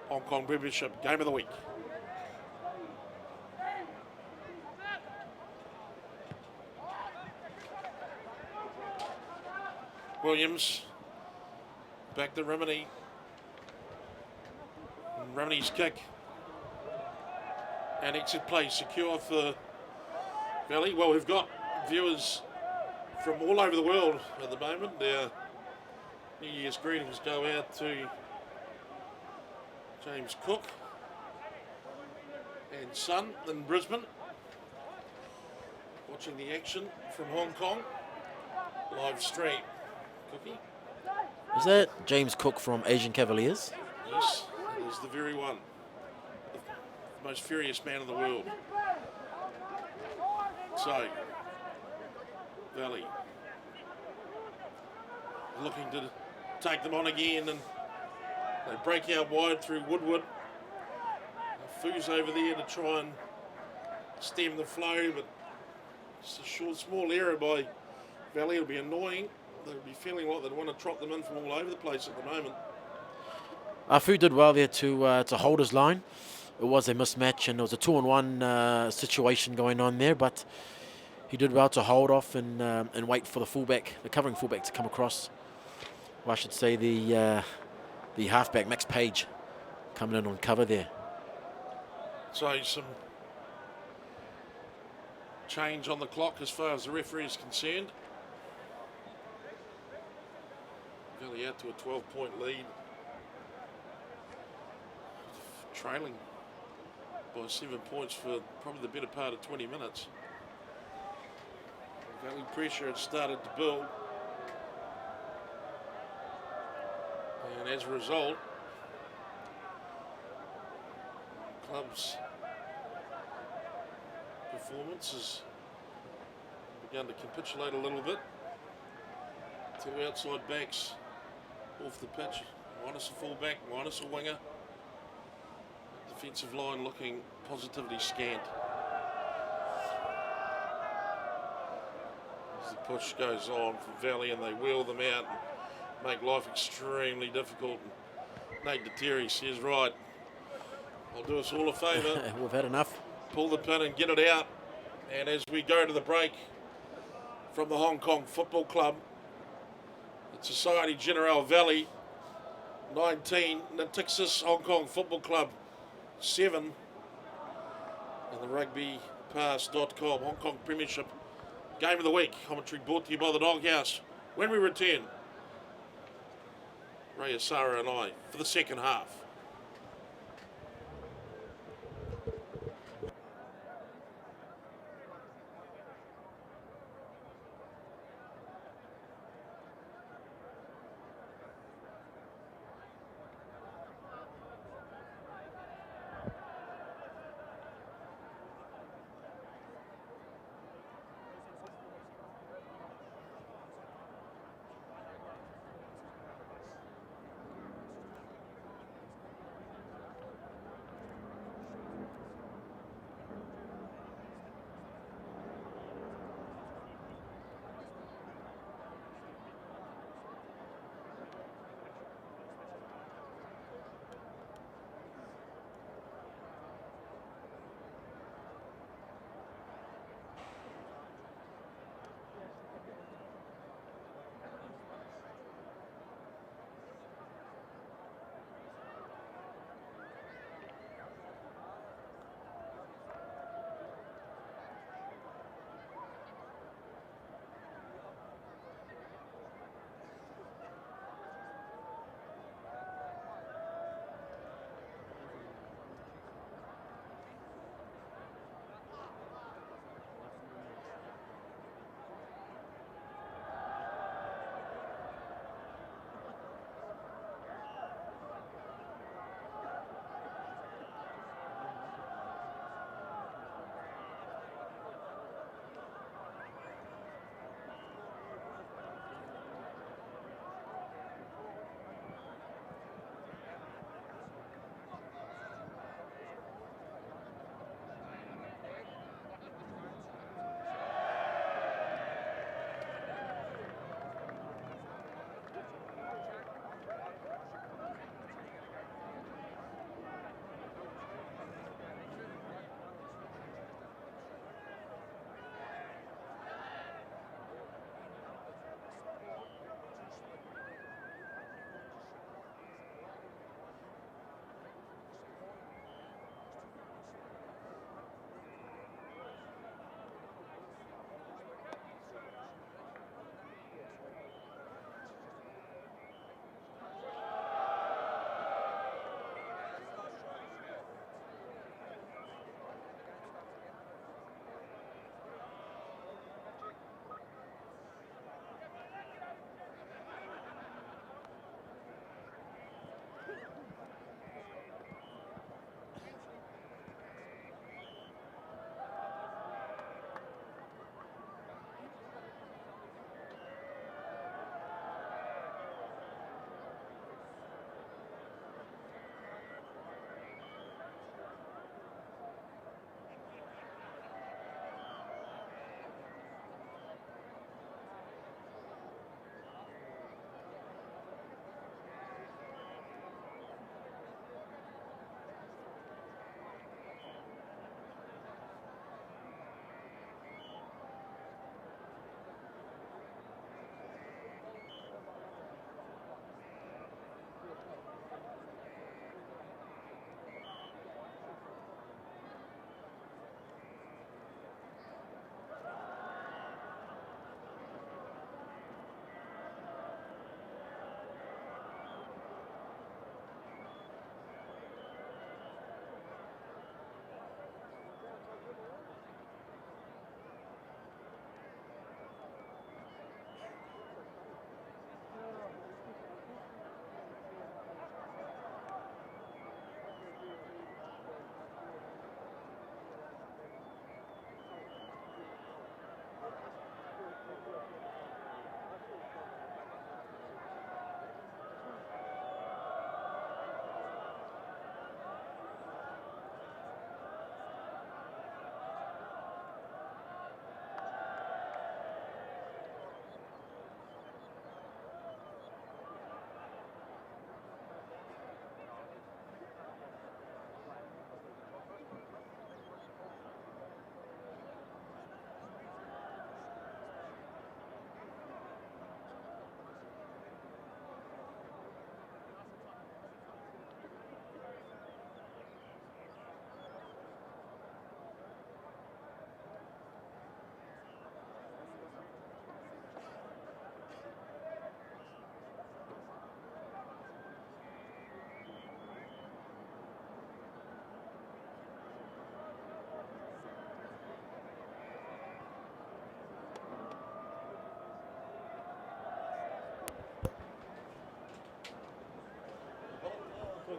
Hong Kong Premiership Game of the Week. Williams back to Rimini. And Rimini's kick. And exit play secure for Valley. Well, we've got viewers from all over the world at the moment. Our New Year's greetings go out to James Cook and son in Brisbane. Watching the action from Hong Kong. Live stream. Cookie? Is that James Cook from Asian Cavaliers? Yes, it is the very one. The most furious man in the world. So, Valley looking to take them on again, and they break out wide through Woodward. Foos over there to try and stem the flow, but it's a short, small error by Valley. It'll be annoying. They'll be feeling like they'd want to trot them in from all over the place at the moment. Fu did well there to hold his line. It was a mismatch, and it was a 2-on-1 situation going on there, but he did well to hold off and wait for the fullback, the covering fullback, to come across. Well, I should say the halfback, Max Page, coming in on cover there. So some change on the clock as far as the referee is concerned. Valley out to a 12-point lead. Trailing by 7 points for probably the better part of 20 minutes. Valley pressure had started to build. And as a result, club's performance has begun to capitulate a little bit. Two outside backs off the pitch, minus a fullback, minus a winger. Defensive line looking positively scant. As the push goes on for Valley and they wheel them out and make life extremely difficult. And Nate Natixis says, right, I'll do us all a favour. We've had enough. Pull the pin and get it out. And as we go to the break from the Hong Kong Football Club, it's Society Generale Valley 19, Natixis Hong Kong Football Club 7, and the rugbypass.com Hong Kong Premiership Game of the Week. Commentary brought to you by the Doghouse. When we return, Ray Asara and I for the second half.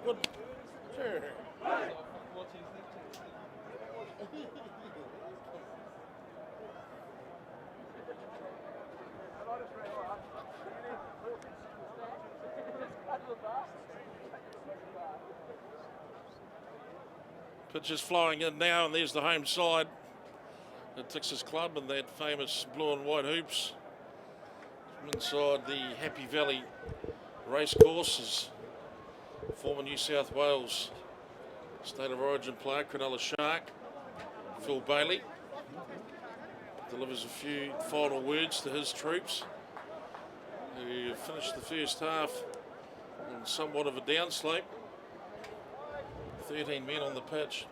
Good. Sure. Pitch is flowing in now, and there's the home side. Natixis Club and that famous blue and white hoops. From inside the Happy Valley racecourse is former New South Wales State of Origin player, Cronulla Shark, Phil Bailey. Delivers a few final words to his troops, who finished the first half on somewhat of a downslope. 13 men on the pitch.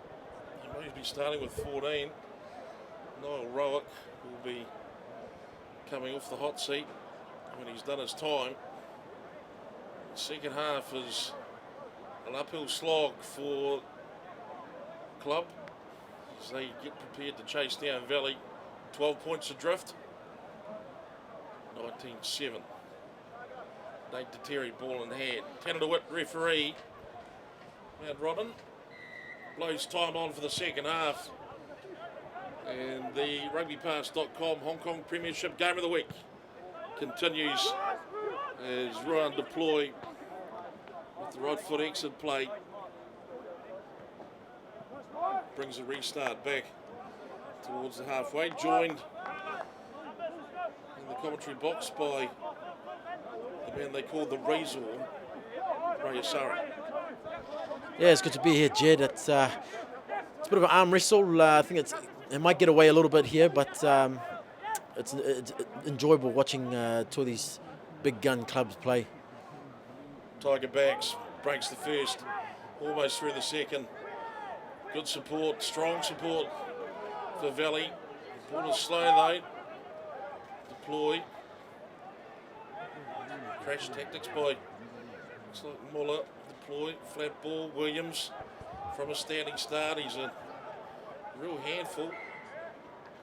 He may be starting with 14. Niall Rowick will be coming off the hot seat when he's done his time. The second half is an uphill slog for the club as they get prepared to chase down Valley. 12 points adrift. 19-7. Nate Terry ball in hand. 10 to wit referee Mount Rodden blows time on for the second half. And the rugbypass.com Hong Kong Premiership Game of the Week continues as Ruan deploy with the right foot exit play. Brings a restart back towards the halfway. Joined in the commentary box by the man they call the Razor, Rayasara. Yeah, it's good to be here, Jed. It's a bit of an arm wrestle. I think it might get away a little bit here, but it's enjoyable watching two of these big gun clubs play. Tiger backs, breaks the first, almost through the second. Good support, strong support for Valley. Ball is slow though. Deploy. Crash tactics by looks like Muller. Deploy, flat ball. Williams from a standing start. He's a real handful.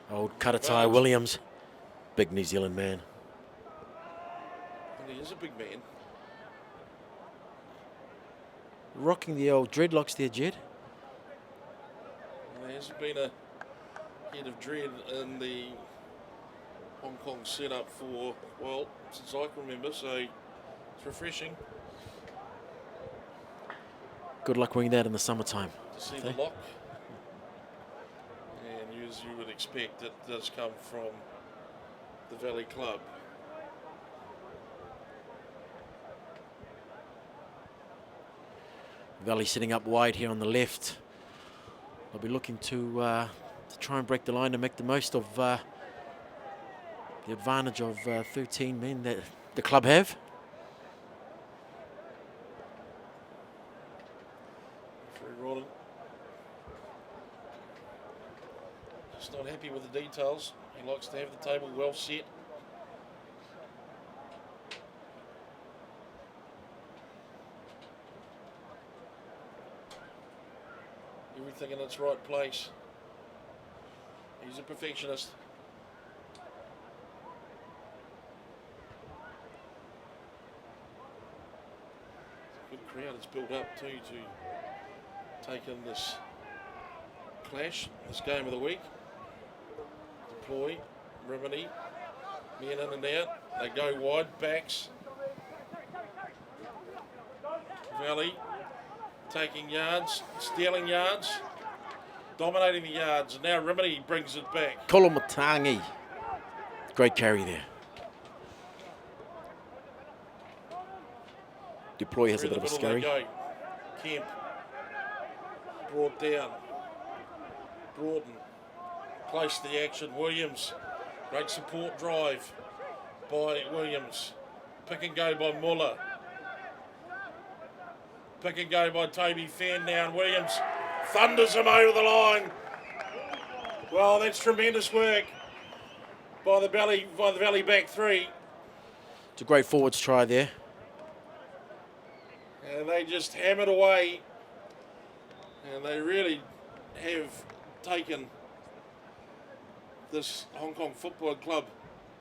Old Karatai Williams, big New Zealand man. And he is a big man. Rocking the old dreadlocks there, Jed. There hasn't been a head of dread in the Hong Kong setup for, well, since I can remember, so it's refreshing. Good luck winning that in the summertime. To see the lock. And as you would expect, it does come from the Valley Club. Valley sitting up wide here on the left. They'll be looking to try and break the line and make the most of the advantage of 13 men that the club have. Rodden. Just not happy with the details. He likes to have the table well set. Everything in its right place. He's a perfectionist. Good crowd has built up too to take in this clash, this game of the week. Deploy, Rimini, men in and out. They go wide, backs. Valley taking yards, stealing yards, dominating the yards, and now Rimini brings it back. Kolomatangi. Great carry there. Deploy has a bit of a scurry. Kemp brought down. Broughton close to the action. Williams, great support drive by Williams. Pick and go by Muller. Pick and go by Toby Fenn now, and Williams thunders him over the line. Well, that's tremendous work by the Valley back three. It's a great forwards try there. And they just hammered away. And they really have taken this Hong Kong Football Club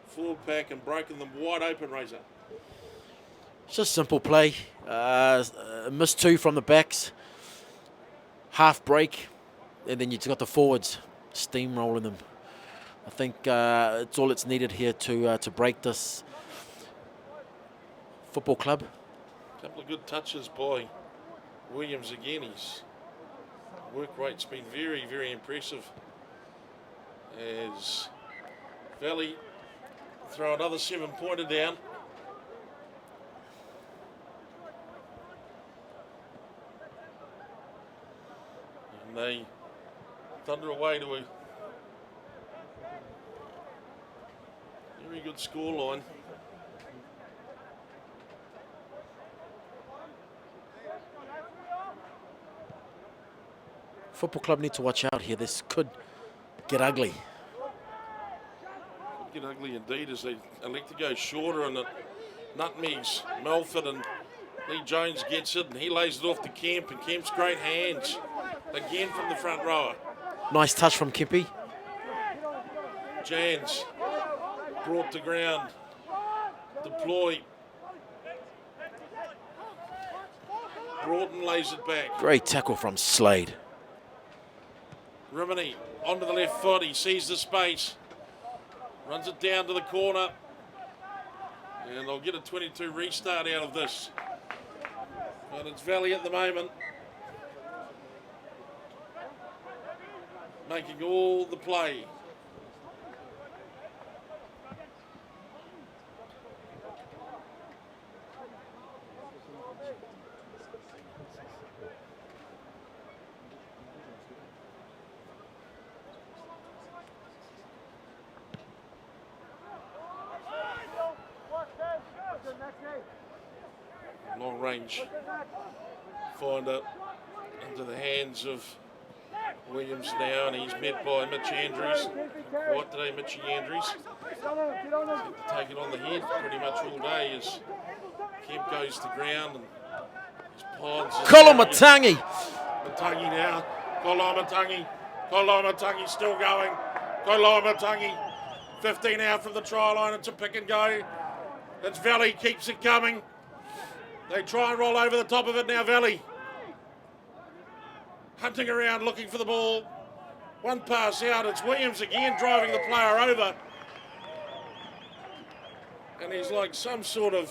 forward pack and broken them wide open, Razor. It's just simple play. Missed 2 from the backs. Half break, and then you've got the forwards steamrolling them. I think it's all it's needed here to break this football club. A couple of good touches by Williams again. His work rate's been very, very impressive. As Valley throw another 7-pointer down. And they thunder away to a very good scoreline. Football club need to watch out here. This could get ugly. Could get ugly indeed as they elect to go shorter, and it nutmegs Melford, and Lee Jones gets it and he lays it off to Kemp, and Kemp's great hands again from the front rower. Nice touch from Kempy. Jans brought to ground. Deploy. Broughton lays it back. Great tackle from Slade. Rimini onto the left foot. He sees the space. Runs it down to the corner. And they'll get a 22 restart out of this. But it's Valley at the moment, making all the play. Long range finder into the hands of Williams now, and he's met by Mitch Andrews. Quite today, Mitchy Andrews. Taken on the head pretty much all day as Kemp goes to ground and his pods. Kolomatangi. Matangi now. Kolomatangi still going. Kolomatangi 15 out from the try line. It's a pick and go. It's Valley, keeps it coming. They try and roll over the top of it now, Valley. Hunting around, looking for the ball. One pass out, it's Williams again driving the player over. And he's like some sort of,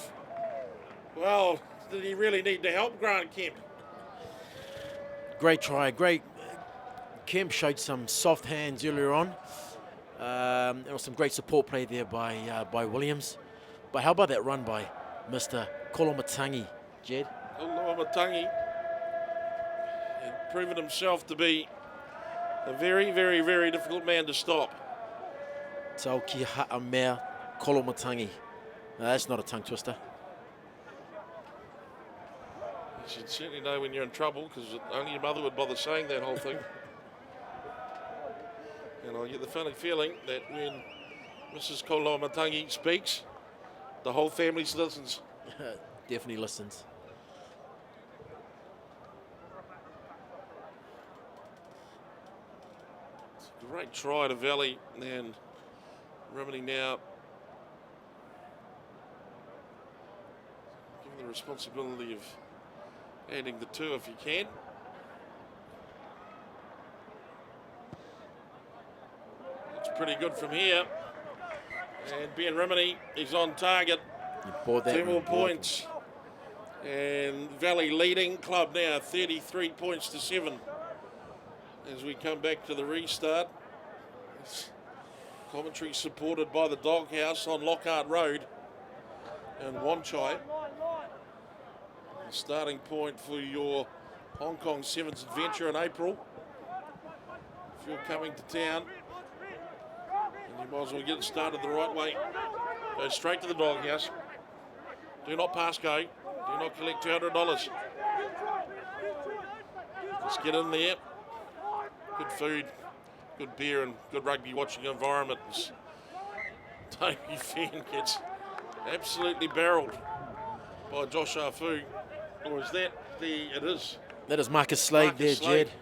well, did he really need to help Grant Kemp? Great try, great. Kemp showed some soft hands earlier on. There was some great support play there by Williams. But how about that run by Mr. Kolomatangi, Jed? Kolomatangi had proven himself to be a very, very, very difficult man to stop. Tauki Ha'amea Kolomatangi. No, that's not a tongue twister. You should certainly know when you're in trouble, because only your mother would bother saying that whole thing. And I get the funny feeling that when Mrs. Kolomatangi speaks, the whole family listens. Definitely listens. It's a great try to Valley, and Rimini now given the responsibility of adding the 2 if you can. It's pretty good from here. And Ben Rimini is on target. 2 more points. And Valley leading club now, 33 points to 7. As we come back to the restart. It's commentary supported by the Doghouse on Lockhart Road and Wanchai. The starting point for your Hong Kong Sevens adventure in April. If you're coming to town, and you might as well get it started the right way. Go straight to the Doghouse. Do not pass go. Do not collect $200. Just get in there. Good food, good beer, and good rugby watching environment. Toby Fenn gets absolutely barreled by Josh Arfu. Or is that it is? That is Marcus Slade Marcus there, Slade. Jed.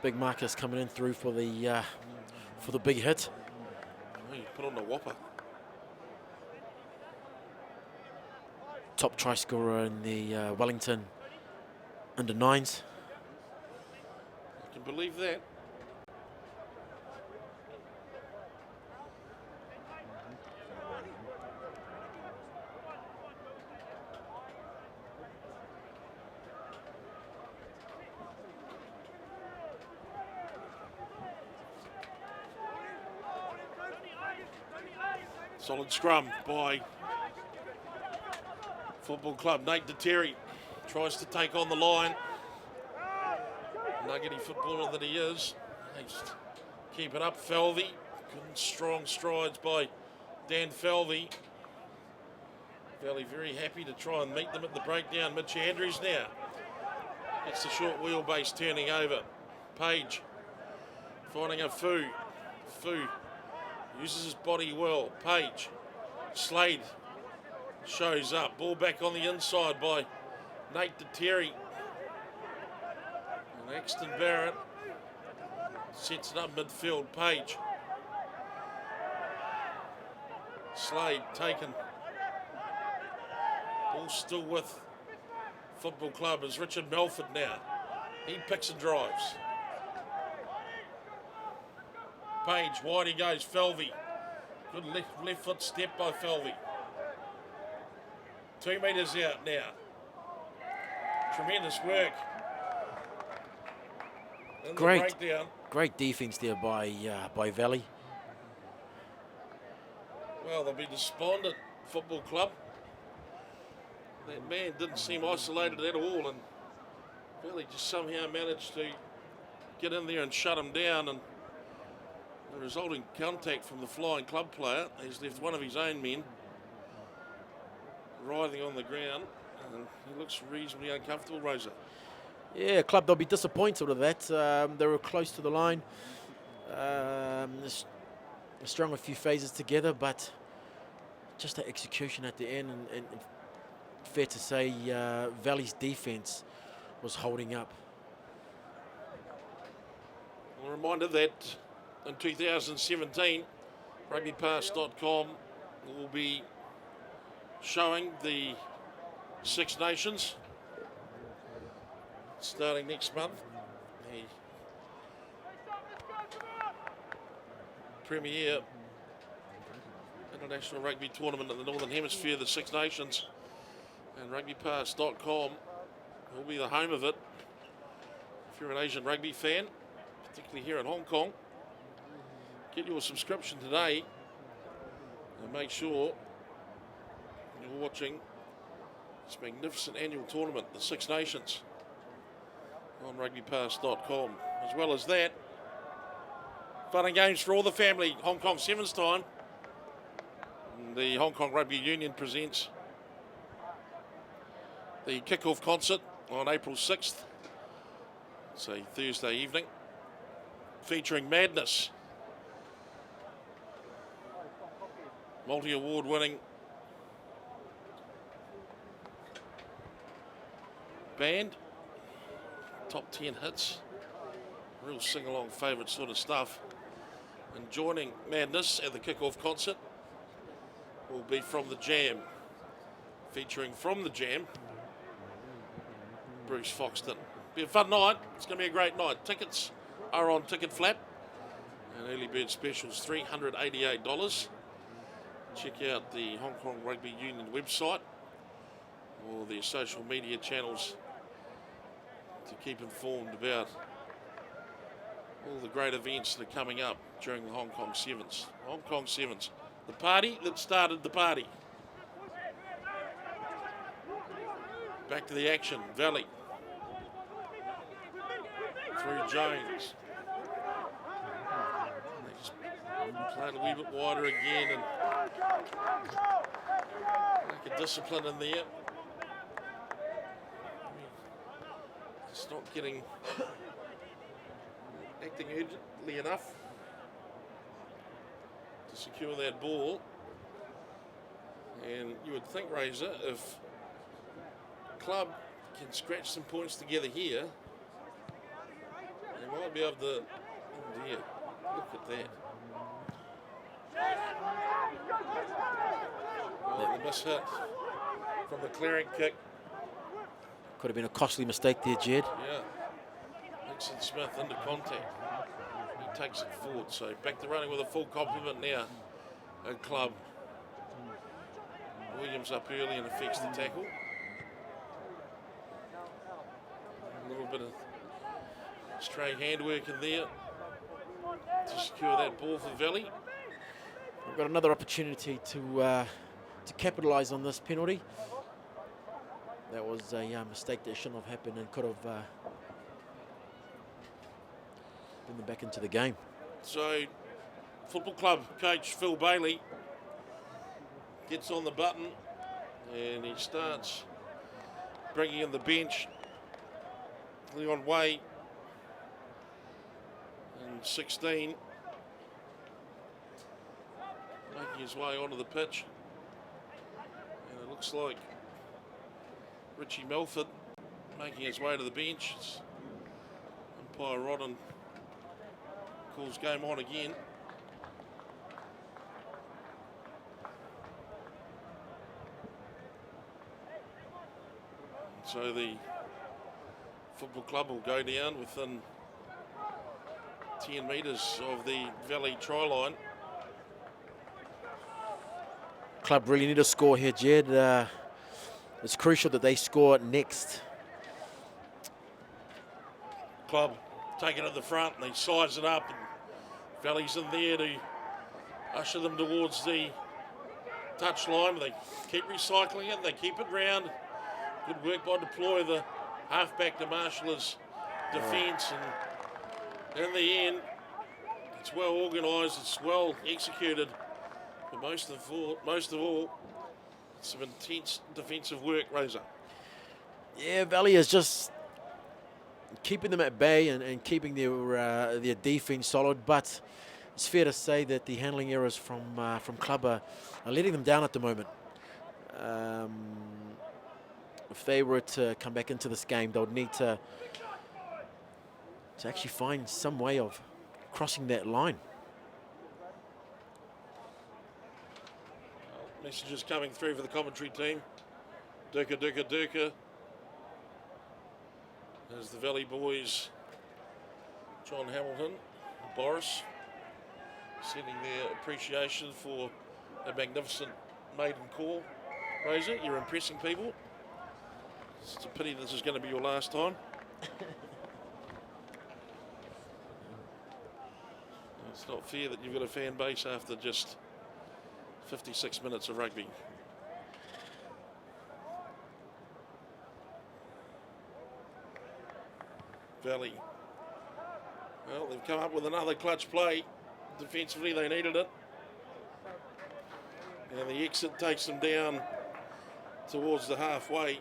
Big Marcus coming in through for the big hit. Oh, you put on the whopper. top try scorer in the Wellington under-9s. I can believe that. Solid scrum by Football Club. Natixis tries to take on the line. Nuggety footballer that he is. Keep it up, Falvey. Good and strong strides by Dan Falvey. Valley very happy to try and meet them at the breakdown. Mitch Andrews now gets the short wheelbase turning over. Page finding a Fu. Fu uses his body well. Page. Slade shows up. Ball back on the inside by Natixis. And Axton Barrett sets it up midfield. Page. Slade taken. Ball still with Football Club is Richard Melford now. He picks and drives. Page, wide he goes, Falvey. Good left foot step by Falvey. 2 metres out now. Tremendous work. In the breakdown. Great defence there by Valley. Well, they'll be despondent, Football Club. That man didn't seem isolated at all, and Valley just somehow managed to get in there and shut him down, and the resulting contact from the flying club player has left one of his own men writhing on the ground, and he looks reasonably uncomfortable, Rosa. Yeah, club, they'll be disappointed with that. They were close to the line. Strung a few phases together, but just the execution at the end, and fair to say Valley's defence was holding up. A reminder that in 2017, rugbypass.com will be showing the Six Nations starting next month. The Premier International Rugby Tournament in the Northern Hemisphere, the Six Nations, and rugbypass.com will be the home of it. If you're an Asian rugby fan, particularly here in Hong Kong, get your subscription today and make sure you're watching this magnificent annual tournament, the Six Nations, on rugbypass.com. As well as that, fun and games for all the family. Hong Kong Sevens time. The Hong Kong Rugby Union presents the Kickoff concert on April 6th. It's a Thursday evening, featuring Madness, multi-award winning band, top 10 hits, real sing-along favourite sort of stuff. And joining Madness at the Kickoff concert will be From the Jam, featuring From the Jam, Bruce Foxton. Be a fun night. It's going to be a great night. Tickets are on Ticket Flap, and early bird specials $388. Check out the Hong Kong Rugby Union website or their social media channels to keep informed about all the great events that are coming up during the Hong Kong Sevens. Hong Kong Sevens, the party that started the party. Back to the action, Valley. Through Jones. They just play it a wee bit wider again and make a discipline in there. Just not acting urgently enough to secure that ball. And you would think, Razor, if club can scratch some points together here, they might be able to. Oh dear, look at that. Well, the miss hit from the clearing kick. Could have been a costly mistake there, Jed. Yeah. Nixon Smith into contact. He takes it forward. So back to running with a full complement now at club. Williams up early and affects the tackle. A little bit of stray handwork in there to secure that ball for Valley. We've got another opportunity to capitalise on this penalty. That was a mistake that shouldn't have happened and could have been them back into the game. So, football club coach Phil Bailey gets on the button and he starts bringing in the bench. Leon Way and 16 making his way onto the pitch, and it looks like Richie Melford making his way to the bench. Umpire Rodden calls game on again. So the football club will go down within 10 metres of the Valley try line. Club really need a score here, Jed. It's crucial that they score next. Club taking it to the front and they size it up, and Valley's in there to usher them towards the touch line. They keep recycling it, they keep it round. Good work by Deploy, the halfback to Marshall's defence, and in the end, it's well organised, it's well executed, but most of all, some intense defensive work, Rosa. Yeah, Valley is just keeping them at bay and keeping their defence solid, but it's fair to say that the handling errors from Club are letting them down at the moment. If they were to come back into this game, they would need to actually find some way of crossing that line. Messages coming through for the commentary team. Durka. There's the Valley boys, John Hamilton, Boris, sending their appreciation for a magnificent maiden call. Rosa, you're impressing people. It's a pity this is going to be your last time. It's not fair that you've got a fan base after just 56 minutes of rugby. Valley. Well, they've come up with another clutch play. Defensively, they needed it. And the exit takes them down towards the halfway.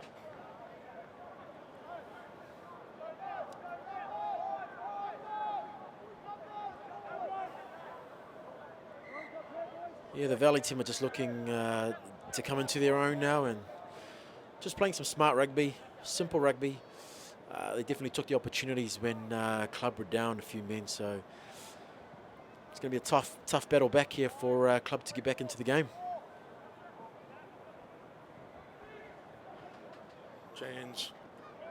Yeah, the Valley team are just looking to come into their own now and just playing some smart rugby, simple rugby. They definitely took the opportunities when Club were down a few men, so it's going to be a tough battle back here for Club to get back into the game. Jans,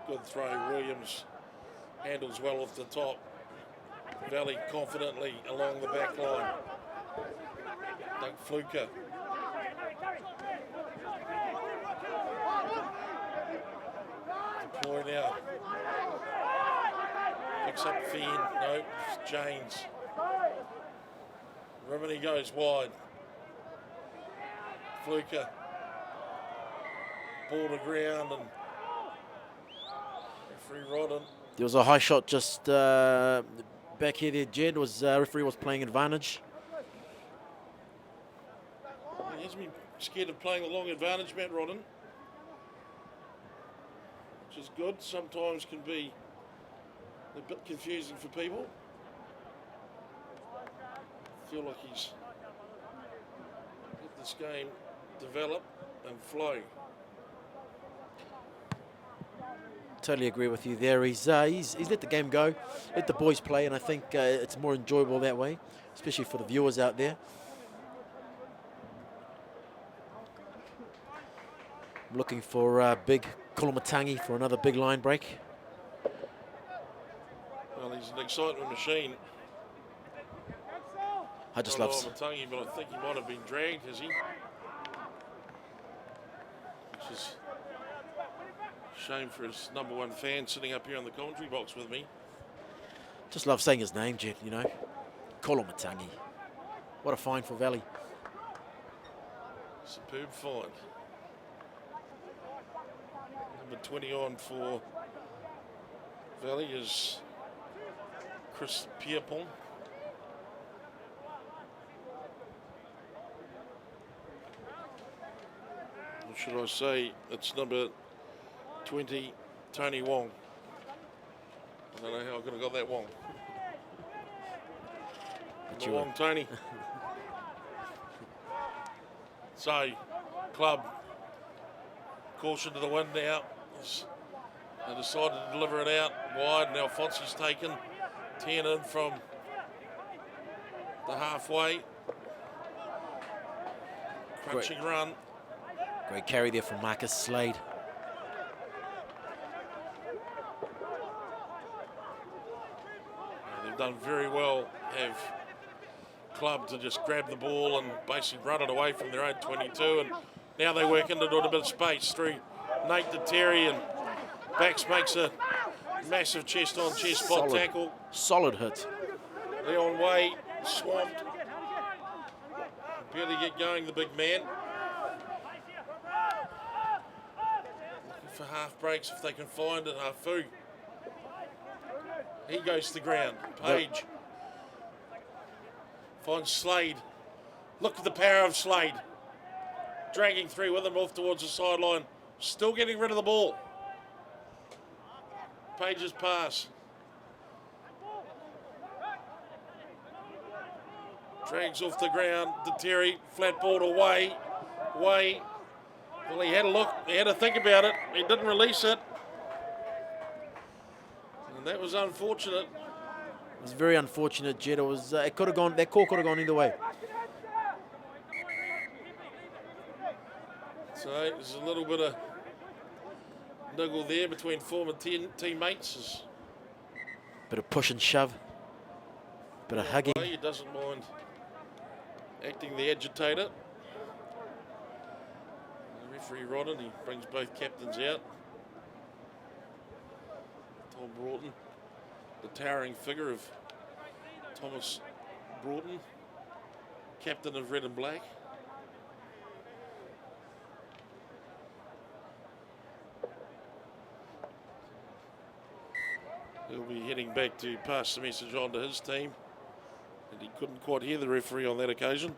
good throw. Williams handles well off the top. Valley confidently along the back line. Doug Fluker. Deploy now. Picks up Fien. No, it's James. Rimini goes wide. Fluker. Ball to ground and referee Rodden. There was a high shot just back here there, Jed. Referee was playing advantage. He hasn't been scared of playing the long advantage, Matt Rodden, which is good. Sometimes can be a bit confusing for people. I feel like he's let this game develop and flow. Totally agree with you there. He's let the game go, let the boys play, and I think it's more enjoyable that way, especially for the viewers out there. I'm looking for big Kolomatangi for another big line break. Well, he's an excitement machine. I just Not love. Kolomatangi, but I think he might have been dragged, has he? Which is a shame for his #1 fan sitting up here in the commentary box with me. Just love saying his name, Jed, you know. Kolomatangi. What a find for Valley. Superb find. Number 20 on for Valley is Chris Pierpont. Or should I say it's number 20, Tony Wong. I don't know how I could have got that Wong. Number Wong, Tony. So, club, caution to the wind now. They decided to deliver it out wide, and Alfonsi's taken 10 in from the halfway. Crunching run. Great carry there from Marcus Slade. They've done very well, have club to just grab the ball and basically run it away from their own 22, and now they work into it a bit of space through Nate to Terry, and Bax makes a massive chest-on-chest spot tackle. Solid hit. Leon Way swamped. Barely get going, the big man. Looking for half breaks if they can find it. Hafu. He goes to the ground. Page finds Slade. Look at the power of Slade. Dragging through with him off towards the sideline. Still getting rid of the ball. Page's pass. Drags off the ground to Terry. Flat ball away. Way. Well, he had a look. He had to think about it. He didn't release it. And that was unfortunate. It was very unfortunate, Jed. It was. It could have gone. That call could have gone either way. So there's a little bit of niggle there between former teammates. Bit of push and shove. Bit of hugging. He doesn't mind acting the agitator. The referee Rodden, he brings both captains out. Tom Broughton, the towering figure of Thomas Broughton, captain of red and black. He'll be heading back to pass the message on to his team. And he couldn't quite hear the referee on that occasion.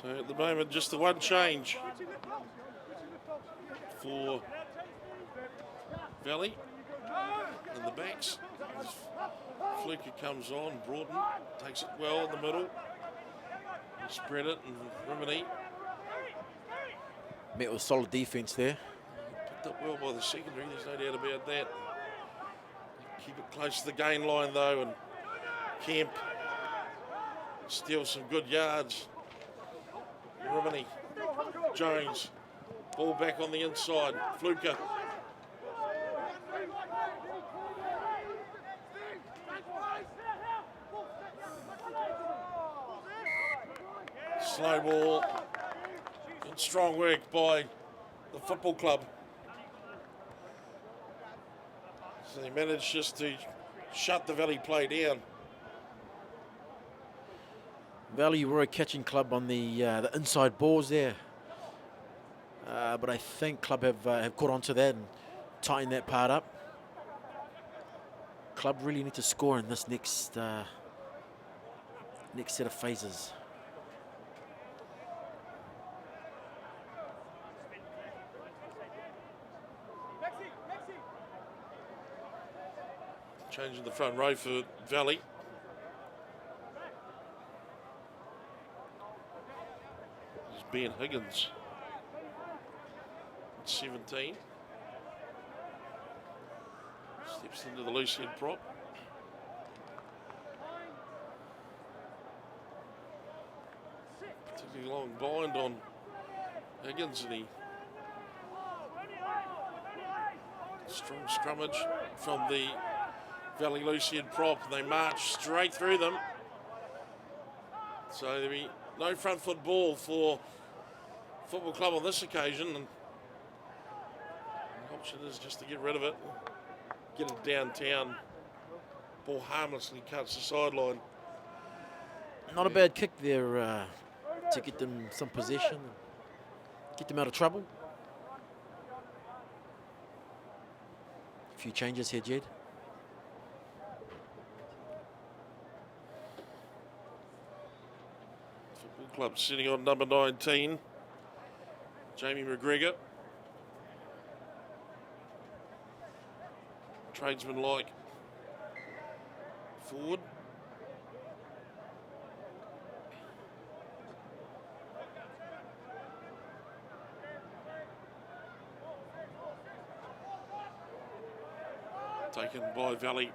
So at the moment, just the one change for Valley in the backs. Fluker comes on, Broughton takes it well in the middle. Spread it, and Rimini Met with solid defence there. picked up well by the secondary, there's no doubt about that. Keep it close to the gain line though, and Kemp steals some good yards. Rimini, Jones, ball back on the inside, Fluker. Slow ball. Good strong work by the football club. So they managed just to shut the Valley play down. Valley were a catching club on the inside balls there. But I think club have caught on to that and tightened that part up. Club really need to score in this next set of phases. Changing the front row for Valley. There's Ben Higgins. 17. Steps into the loose head prop. Particularly long bind on Higgins, and he strong scrummage from the Valley loose head prop. They march straight through them. So there'll be no front foot ball for Football Club on this occasion, and the option is just to get rid of it, get it downtown. Ball harmlessly cuts the sideline. Not a bad kick there to get them some possession, get them out of trouble. A few changes here, Jed. Football Club sitting on number 19, Jamie McGregor. Tradesman-like forward. Taken by Valley.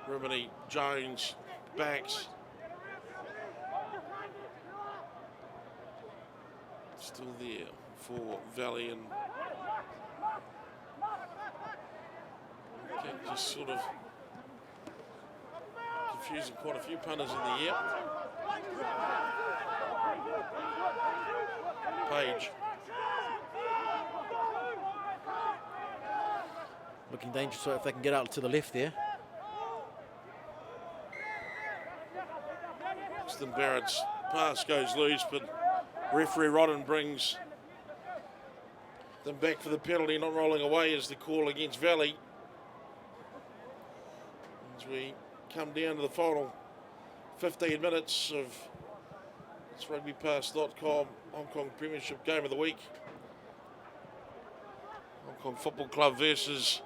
Rimini, Jones, backs. Still there for Valley, and just sort of confusing quite a few punters in the air. Page. Looking dangerous if they can get out to the left there. Austin Barrett's pass goes loose, but referee Rodden brings them back for the penalty. Not rolling away is the call against Valley. As we come down to the final 15 minutes of this rugbypass.com Hong Kong Premiership game of the week. Hong Kong Football Club versus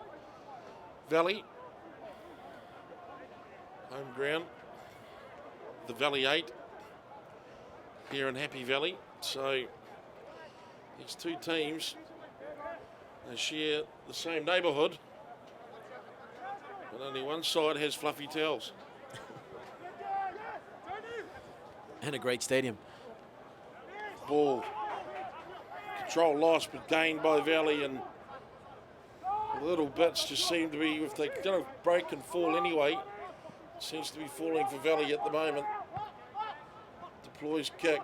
Valley. Home ground. The Valley 8 here in Happy Valley. So these two teams, they share the same neighbourhood, but only one side has fluffy towels. And a great stadium. Ball. Control lost, but gained by Valley, and little bits just seem to be, if they're going to break and fall anyway, seems to be falling for Valley at the moment. Deploys kick.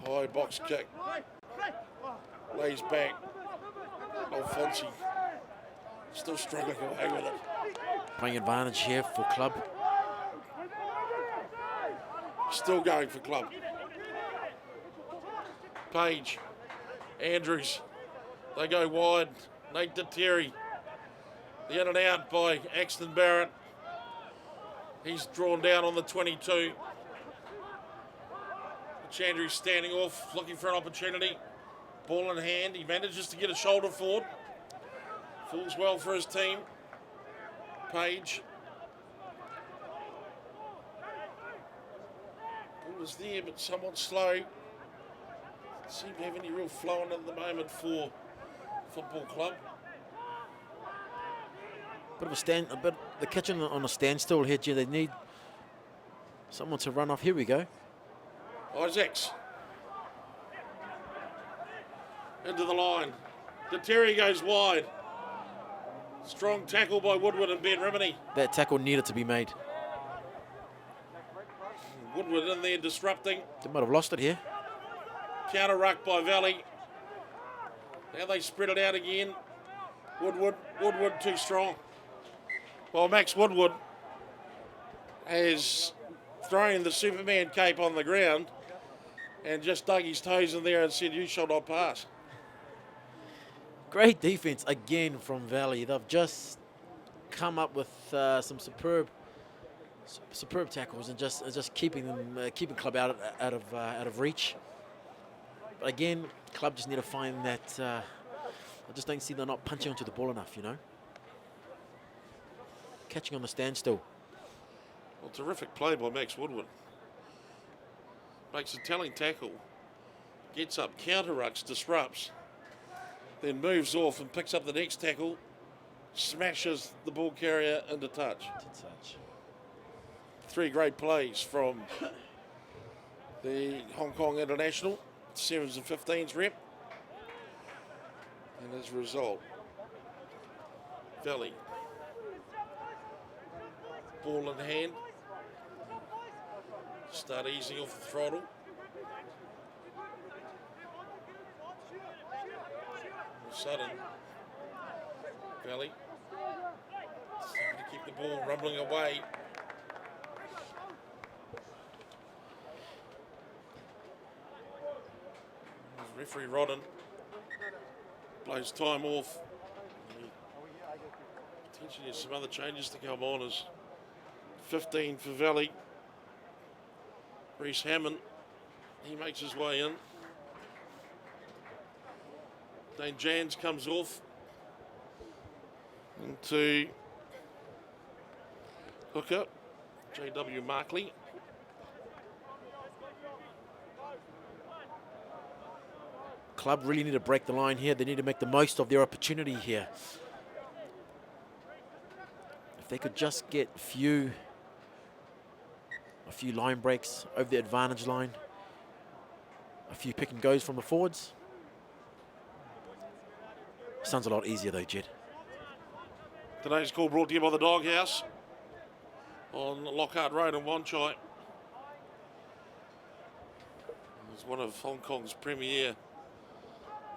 High box kick. Lays back. Alfonsi still struggling away with it. Playing advantage here for Club. Still going for Club. Page. Andrews. They go wide. Nate Terry. The in and out by Axton Barrett. He's drawn down on the 22. Andrews standing off, looking for an opportunity. Ball in hand. He manages to get a shoulder forward. Falls well for his team. Page. Ball was there, but somewhat slow. Doesn't seem to have any real flow on at the moment for Football Club. The kitchen on a standstill here, Jay. They need someone to run off. Here we go. Isaacs. Into the line. Terry goes wide. Strong tackle by Woodward and Ben Rimini. That tackle needed to be made. Woodward in there disrupting. They might have lost it here. Counter ruck by Valley. Now they spread it out again. Woodward too strong. Well, Max Woodward has thrown the Superman cape on the ground and just dug his toes in there and said, "You shall not pass." Great defense again from Valley. They've just come up with some superb tackles and just keeping Club out of reach. But again, Club just need to find that. I just don't see they're not punching onto the ball enough, you know. Catching on the standstill. Well, terrific play by Max Woodward. Makes a telling tackle. Gets up, counter rucks, disrupts. Then moves off and picks up the next tackle smashes the ball carrier into touch. To touch. 3 great plays from the Hong Kong international, 7s and 15s rep. And as a result, Valley, ball in hand, start easing off the throttle. All of a sudden, Valley starting to keep the ball rumbling away. Referee Rodden blows time off. Potentially has some other changes to come on as 15 for Valley. Reese Hammond, he makes his way in. Dane Jans comes off into hooker, J.W. Markley. Club really need to break the line here. They need to make the most of their opportunity here. If they could just get a few line breaks over the advantage line, a few pick and goes from the forwards. Sounds a lot easier though, Jed. Today's call brought to you by the Doghouse on Lockhart Road in Wanchai. It's one of Hong Kong's premier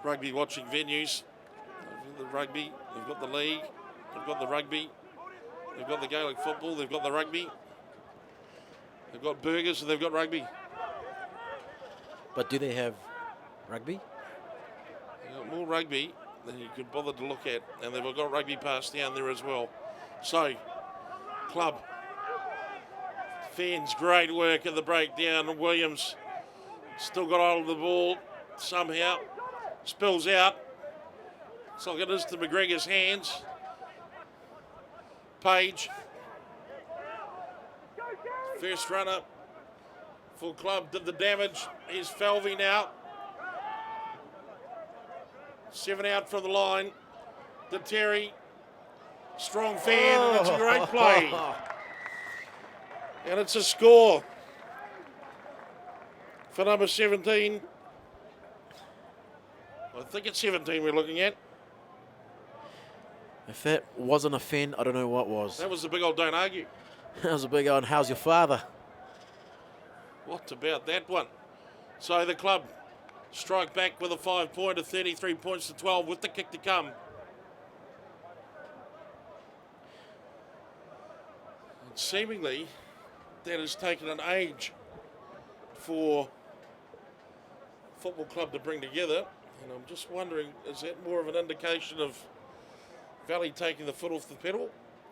rugby watching venues. The rugby, they've got the league, they've got the rugby, they've got the Gaelic football, they've got the rugby, they've got burgers and they've got rugby. But do they have rugby? They've got more rugby than you could bother to look at, and they've got rugby pass down there as well. So, club, fans, great work at the breakdown. Williams still got hold of the ball somehow. Spills out. It's like it is to McGregor's hands. Page. First runner for club did the damage. Here's Falvey now. 7 out from the line. To Terry. Strong fan, and it's a great play. And it's a score for number 17. I think it's 17 we're looking at. If that wasn't a fin, I don't know what was. That was the big old don't argue. That was a big old how's your father? What about that one? So the club strike back with a 5-pointer, 33 points to 12 with the kick to come. And seemingly that has taken an age for football club to bring together. And I'm just wondering, is that more of an indication of Valley taking the foot off the pedal?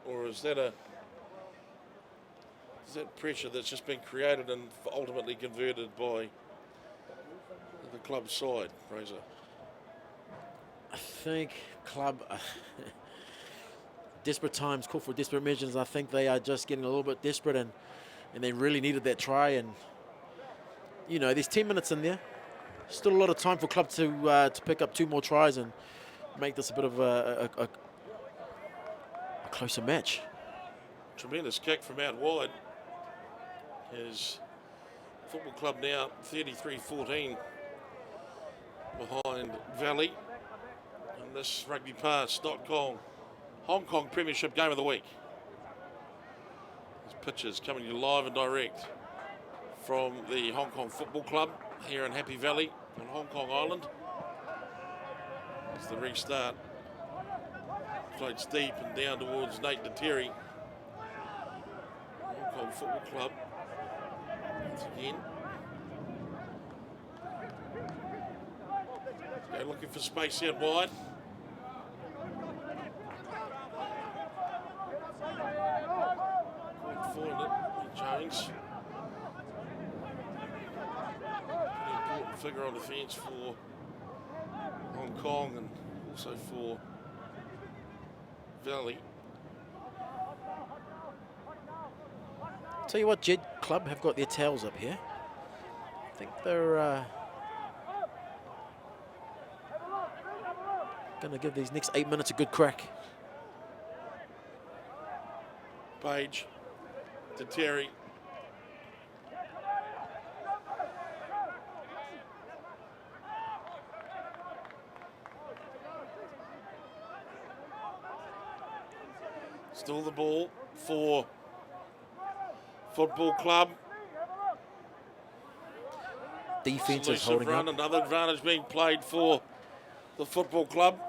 Or is that pressure that's just been created and ultimately converted by the club side, Fraser? I think club, desperate times call for desperate measures. I think they are just getting a little bit desperate and they really needed that try. And, you know, there's 10 minutes in there. Still a lot of time for club to pick up 2 more tries and make this a bit of a closer match. Tremendous kick from out wide. His football club now 33-14 behind Valley. And this rugbypass.com Hong Kong Premiership Game of the Week. These pictures coming to you live and direct from the Hong Kong Football Club here in Happy Valley on Hong Kong Island. As the restart floats deep and down towards Nate Terry. Hong Kong Football Club once again. They're looking for space out wide. Couldn't find it. Jones. Important figure on defence for Hong Kong and also for Valley. Tell you what, Jed, club have got their towels up here. I think they're going to give these next 8 minutes a good crack. Page to Terry. Still the ball for Football Club. Defense is Elusive holding run, up. another advantage being played for the Football Club.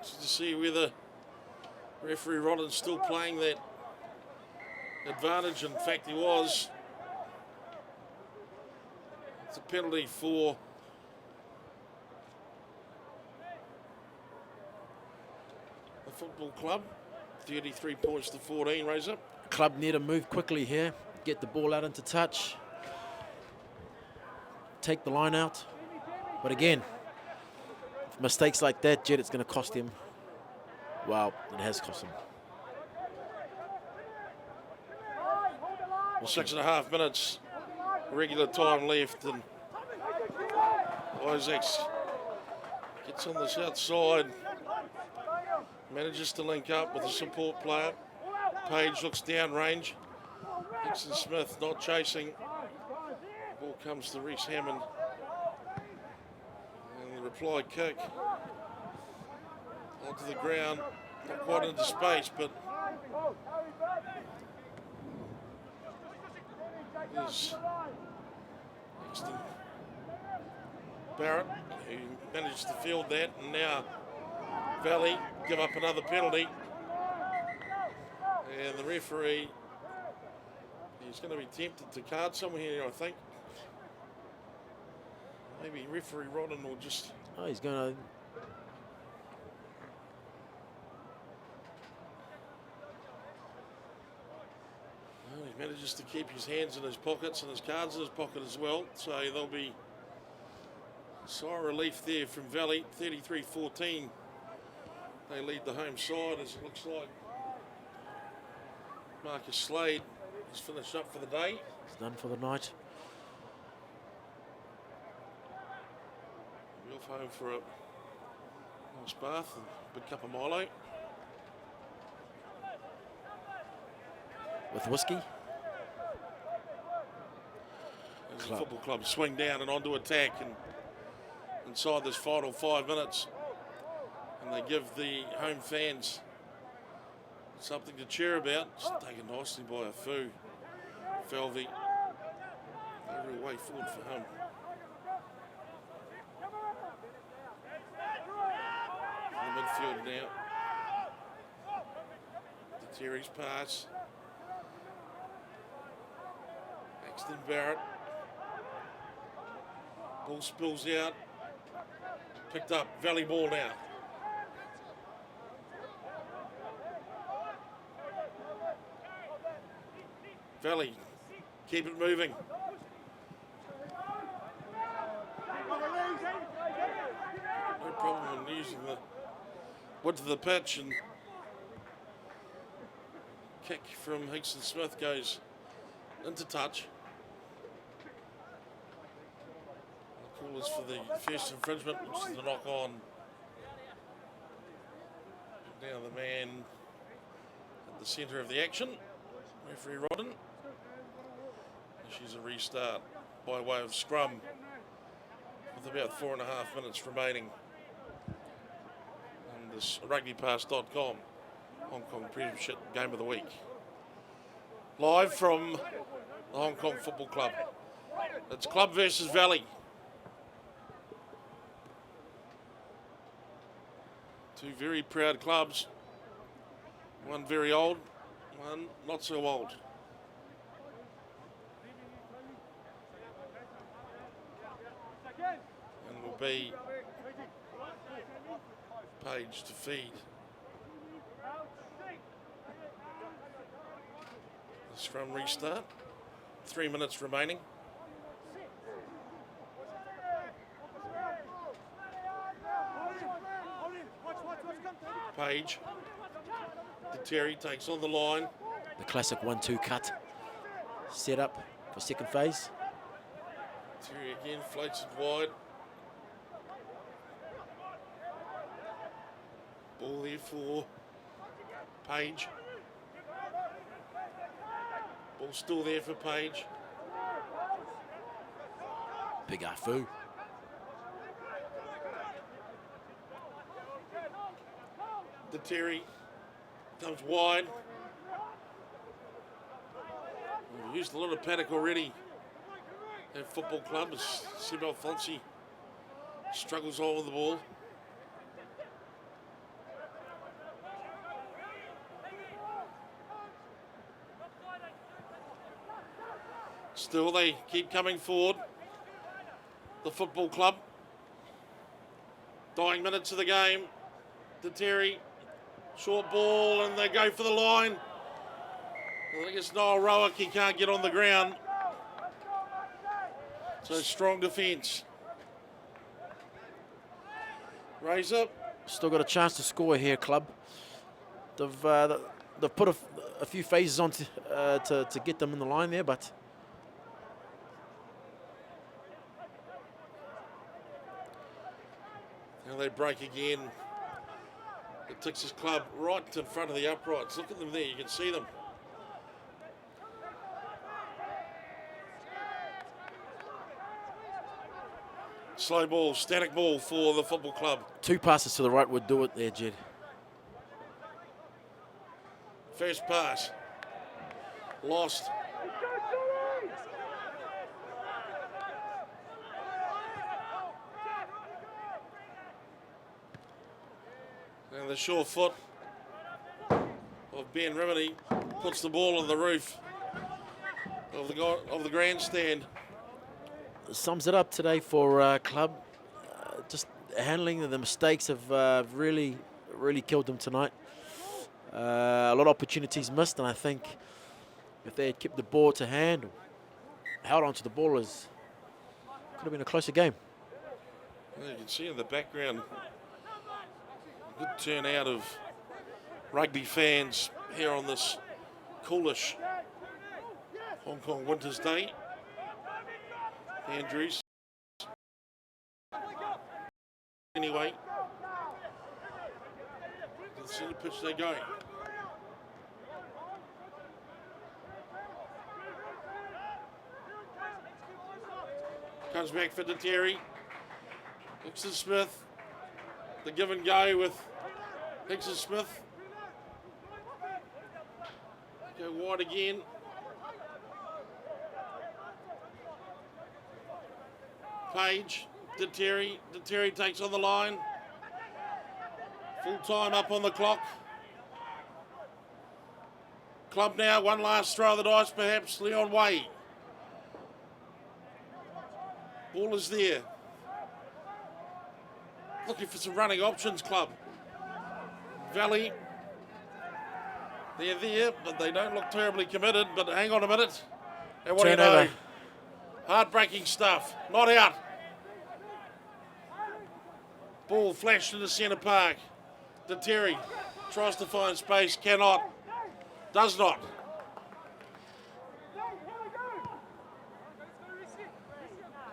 Just to see whether referee Rodden's still playing that advantage. In fact, he was. It's a penalty for the Football Club. 33 points to 14, Razor. Club need to move quickly here, get the ball out into touch, take the line out. But again, mistakes like that, Jed, it's going to cost him. Wow, it has cost him. Well, 6.5 minutes regular time left, and Isaacs gets on this outside, manages to link up with a support player. Page looks downrange. Hickson Smith not chasing. Ball comes to Reese Hammond. And the reply kick onto the ground. Not quite into space, but is Hickston Barrett, who managed to field that, and now Valley give up another penalty. And the referee, he's going to be tempted to card someone here, I think. Maybe referee Rodden will just... Oh, he's going to... Well, he manages to keep his hands in his pockets and his cards in his pocket as well. So there'll be sigh of relief there from Valley. 33-14. They lead the home side, as it looks like. Marcus Slade has finished up for the day. He's done for the night. We're off home for a nice bath and a big cup of Milo. With whiskey. As the Football Club swing down and onto attack and inside this final 5 minutes. And they give the home fans something to cheer about. Just taken nicely by Afu. Falvey. No real way forward for home. In the midfield now. To Terry's pass. Axton Barrett. Ball spills out. Picked up. Valley ball now. Valley, keep it moving. No problem in using the width of the pitch, and kick from Hickson Smith goes into touch. The call is for the first infringement, which is the knock on. Now the man at the centre of the action, referee Rodden. She's a restart by way of scrum with about 4.5 minutes remaining. And this rugbypass.com Hong Kong Premiership Game of the Week. Live from the Hong Kong Football Club. It's Club versus Valley. Two very proud clubs. One very old, one not so old. And will be Page to feed. The scrum restart. 3 minutes remaining. Page to Terry, takes on the line. The classic 1-2 cut. Set up for second phase. Terry again floats it wide. Ball there for Page. Ball still there for Page. Big Afu. The Terry comes wide. We've used a lot of panic already at football club as Seb Alfonsi struggles on with the ball. Still, they keep coming forward. The football club. Dying minutes of the game. The Terry, short ball, and they go for the line. I think it's Noel Rowick, he can't get on the ground. So strong defence. Razor. Still got a chance to score here, club. They've put a few phases on to get them in the line there, but now they break again. The Natixis club right in front of the uprights. Look at them there, you can see them. Slow ball, static ball for the football club. 2 passes to the right would do it there, Jed. First pass. Lost. And the sure foot of Ben Remedy puts the ball on the roof of the grandstand. Sums it up today for club. Just handling the mistakes have really killed them tonight. A lot of opportunities missed, and I think if they had kept the ball to hand, or held on to the ball, could have been a closer game. Well, you can see in the background a good turnout of rugby fans here on this coolish Hong Kong winter's day. Andrews. Anyway, to the centre pitch they go. Comes back for the Terry. Hickson Smith. The give and go with Hickson Smith. Go wide again. Page, De Terry takes on the line. Full time up on the clock. Club now, one last throw of the dice perhaps, Leon Way. Ball is there. Looking for some running options, club. Valley, they're there, but they don't look terribly committed, but hang on a minute. And what do you know? Heartbreaking stuff, not out. Ball flashed to the centre park. De Terry tries to find space, cannot, does not.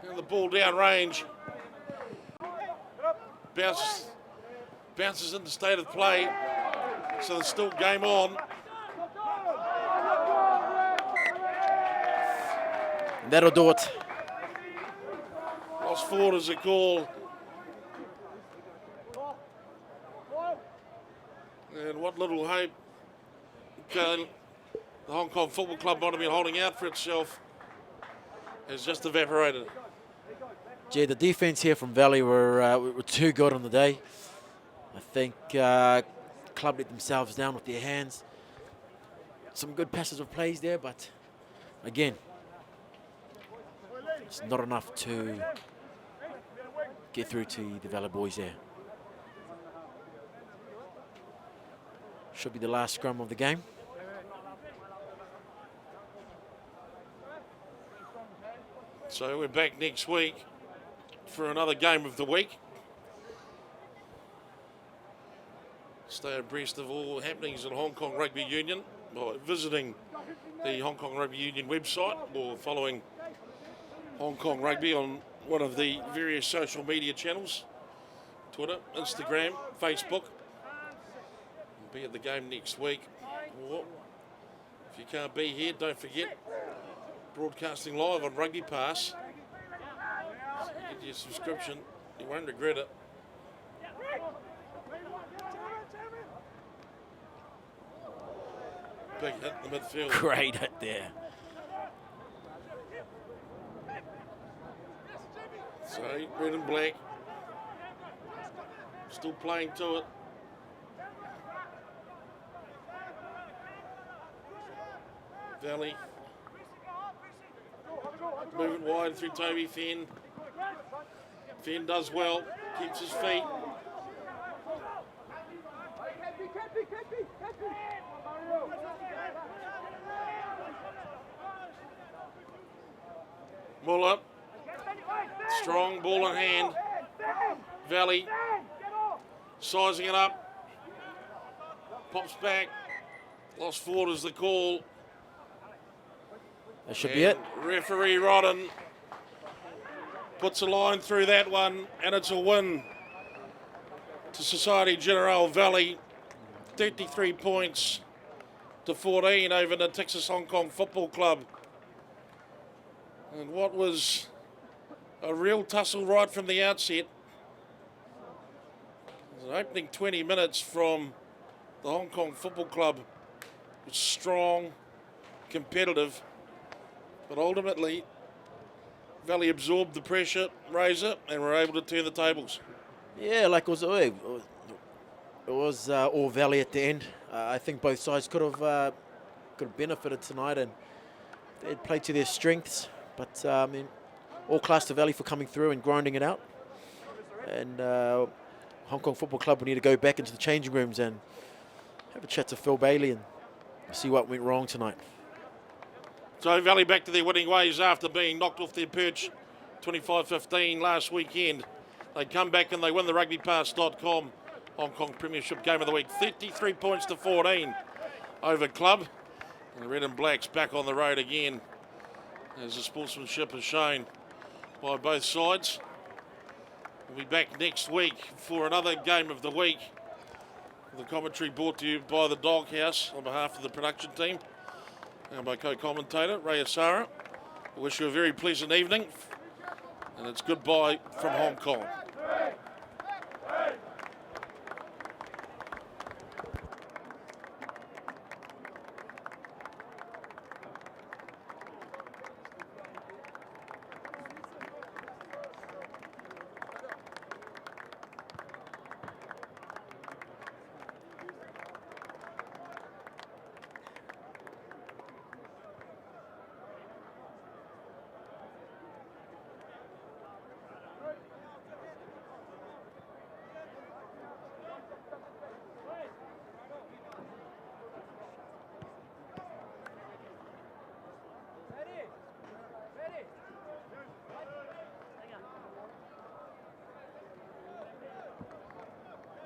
And the ball down range. Bounces into state of play. So there's still game on. That'll do it. Lost forward is a call. And what little hope the Hong Kong Football Club might have been holding out for itself has just evaporated. Gee, the defence here from Valley were too good on the day. I think club let themselves down with their hands. Some good passes of plays there, but again, it's not enough to get through to the Valley boys there. Should be the last scrum of the game. So we're back next week for another game of the week. Stay abreast of all happenings in Hong Kong Rugby Union by visiting the Hong Kong Rugby Union website or following Hong Kong Rugby on one of the various social media channels, Twitter, Instagram, Facebook. be at the game next week. Or if you can't be here, don't forget, broadcasting live on Rugby Pass. So get your subscription, you won't regret it. Big hit in the midfield. Great hit there. So, red and black. Still playing to it. Valley. Moving wide through Toby Fenn. Fenn does well, keeps his feet. Muller. Strong ball in hand. Valley sizing it up. Pops back. Lost forward is the call. That should be it. Referee Rodden puts a line through that one, and it's a win to Society Generale Valley. 33 points to 14 over Natixis Hong Kong Football Club. And what was a real tussle right from the outset. An opening 20 minutes from the Hong Kong Football Club was strong, competitive, but ultimately Valley absorbed the pressure, raised it, and were able to turn the tables. Yeah, like it was all Valley at the end. I think both sides could have benefited tonight, and they played to their strengths. But I mean, all class to Valley for coming through and grinding it out. And Hong Kong Football Club will need to go back into the changing rooms and have a chat to Phil Bailey and see what went wrong tonight. So Valley back to their winning ways after being knocked off their perch 25-15 last weekend. They come back and they win the rugbypass.com Hong Kong Premiership Game of the Week. 33 points to 14 over Club. And the Red and Blacks back on the road again, as the sportsmanship is shown by both sides. We'll be back next week for another Game of the Week. The commentary brought to you by the Doghouse on behalf of the production team and by co-commentator Ray Asara. I wish you a very pleasant evening, and it's goodbye from Hong Kong.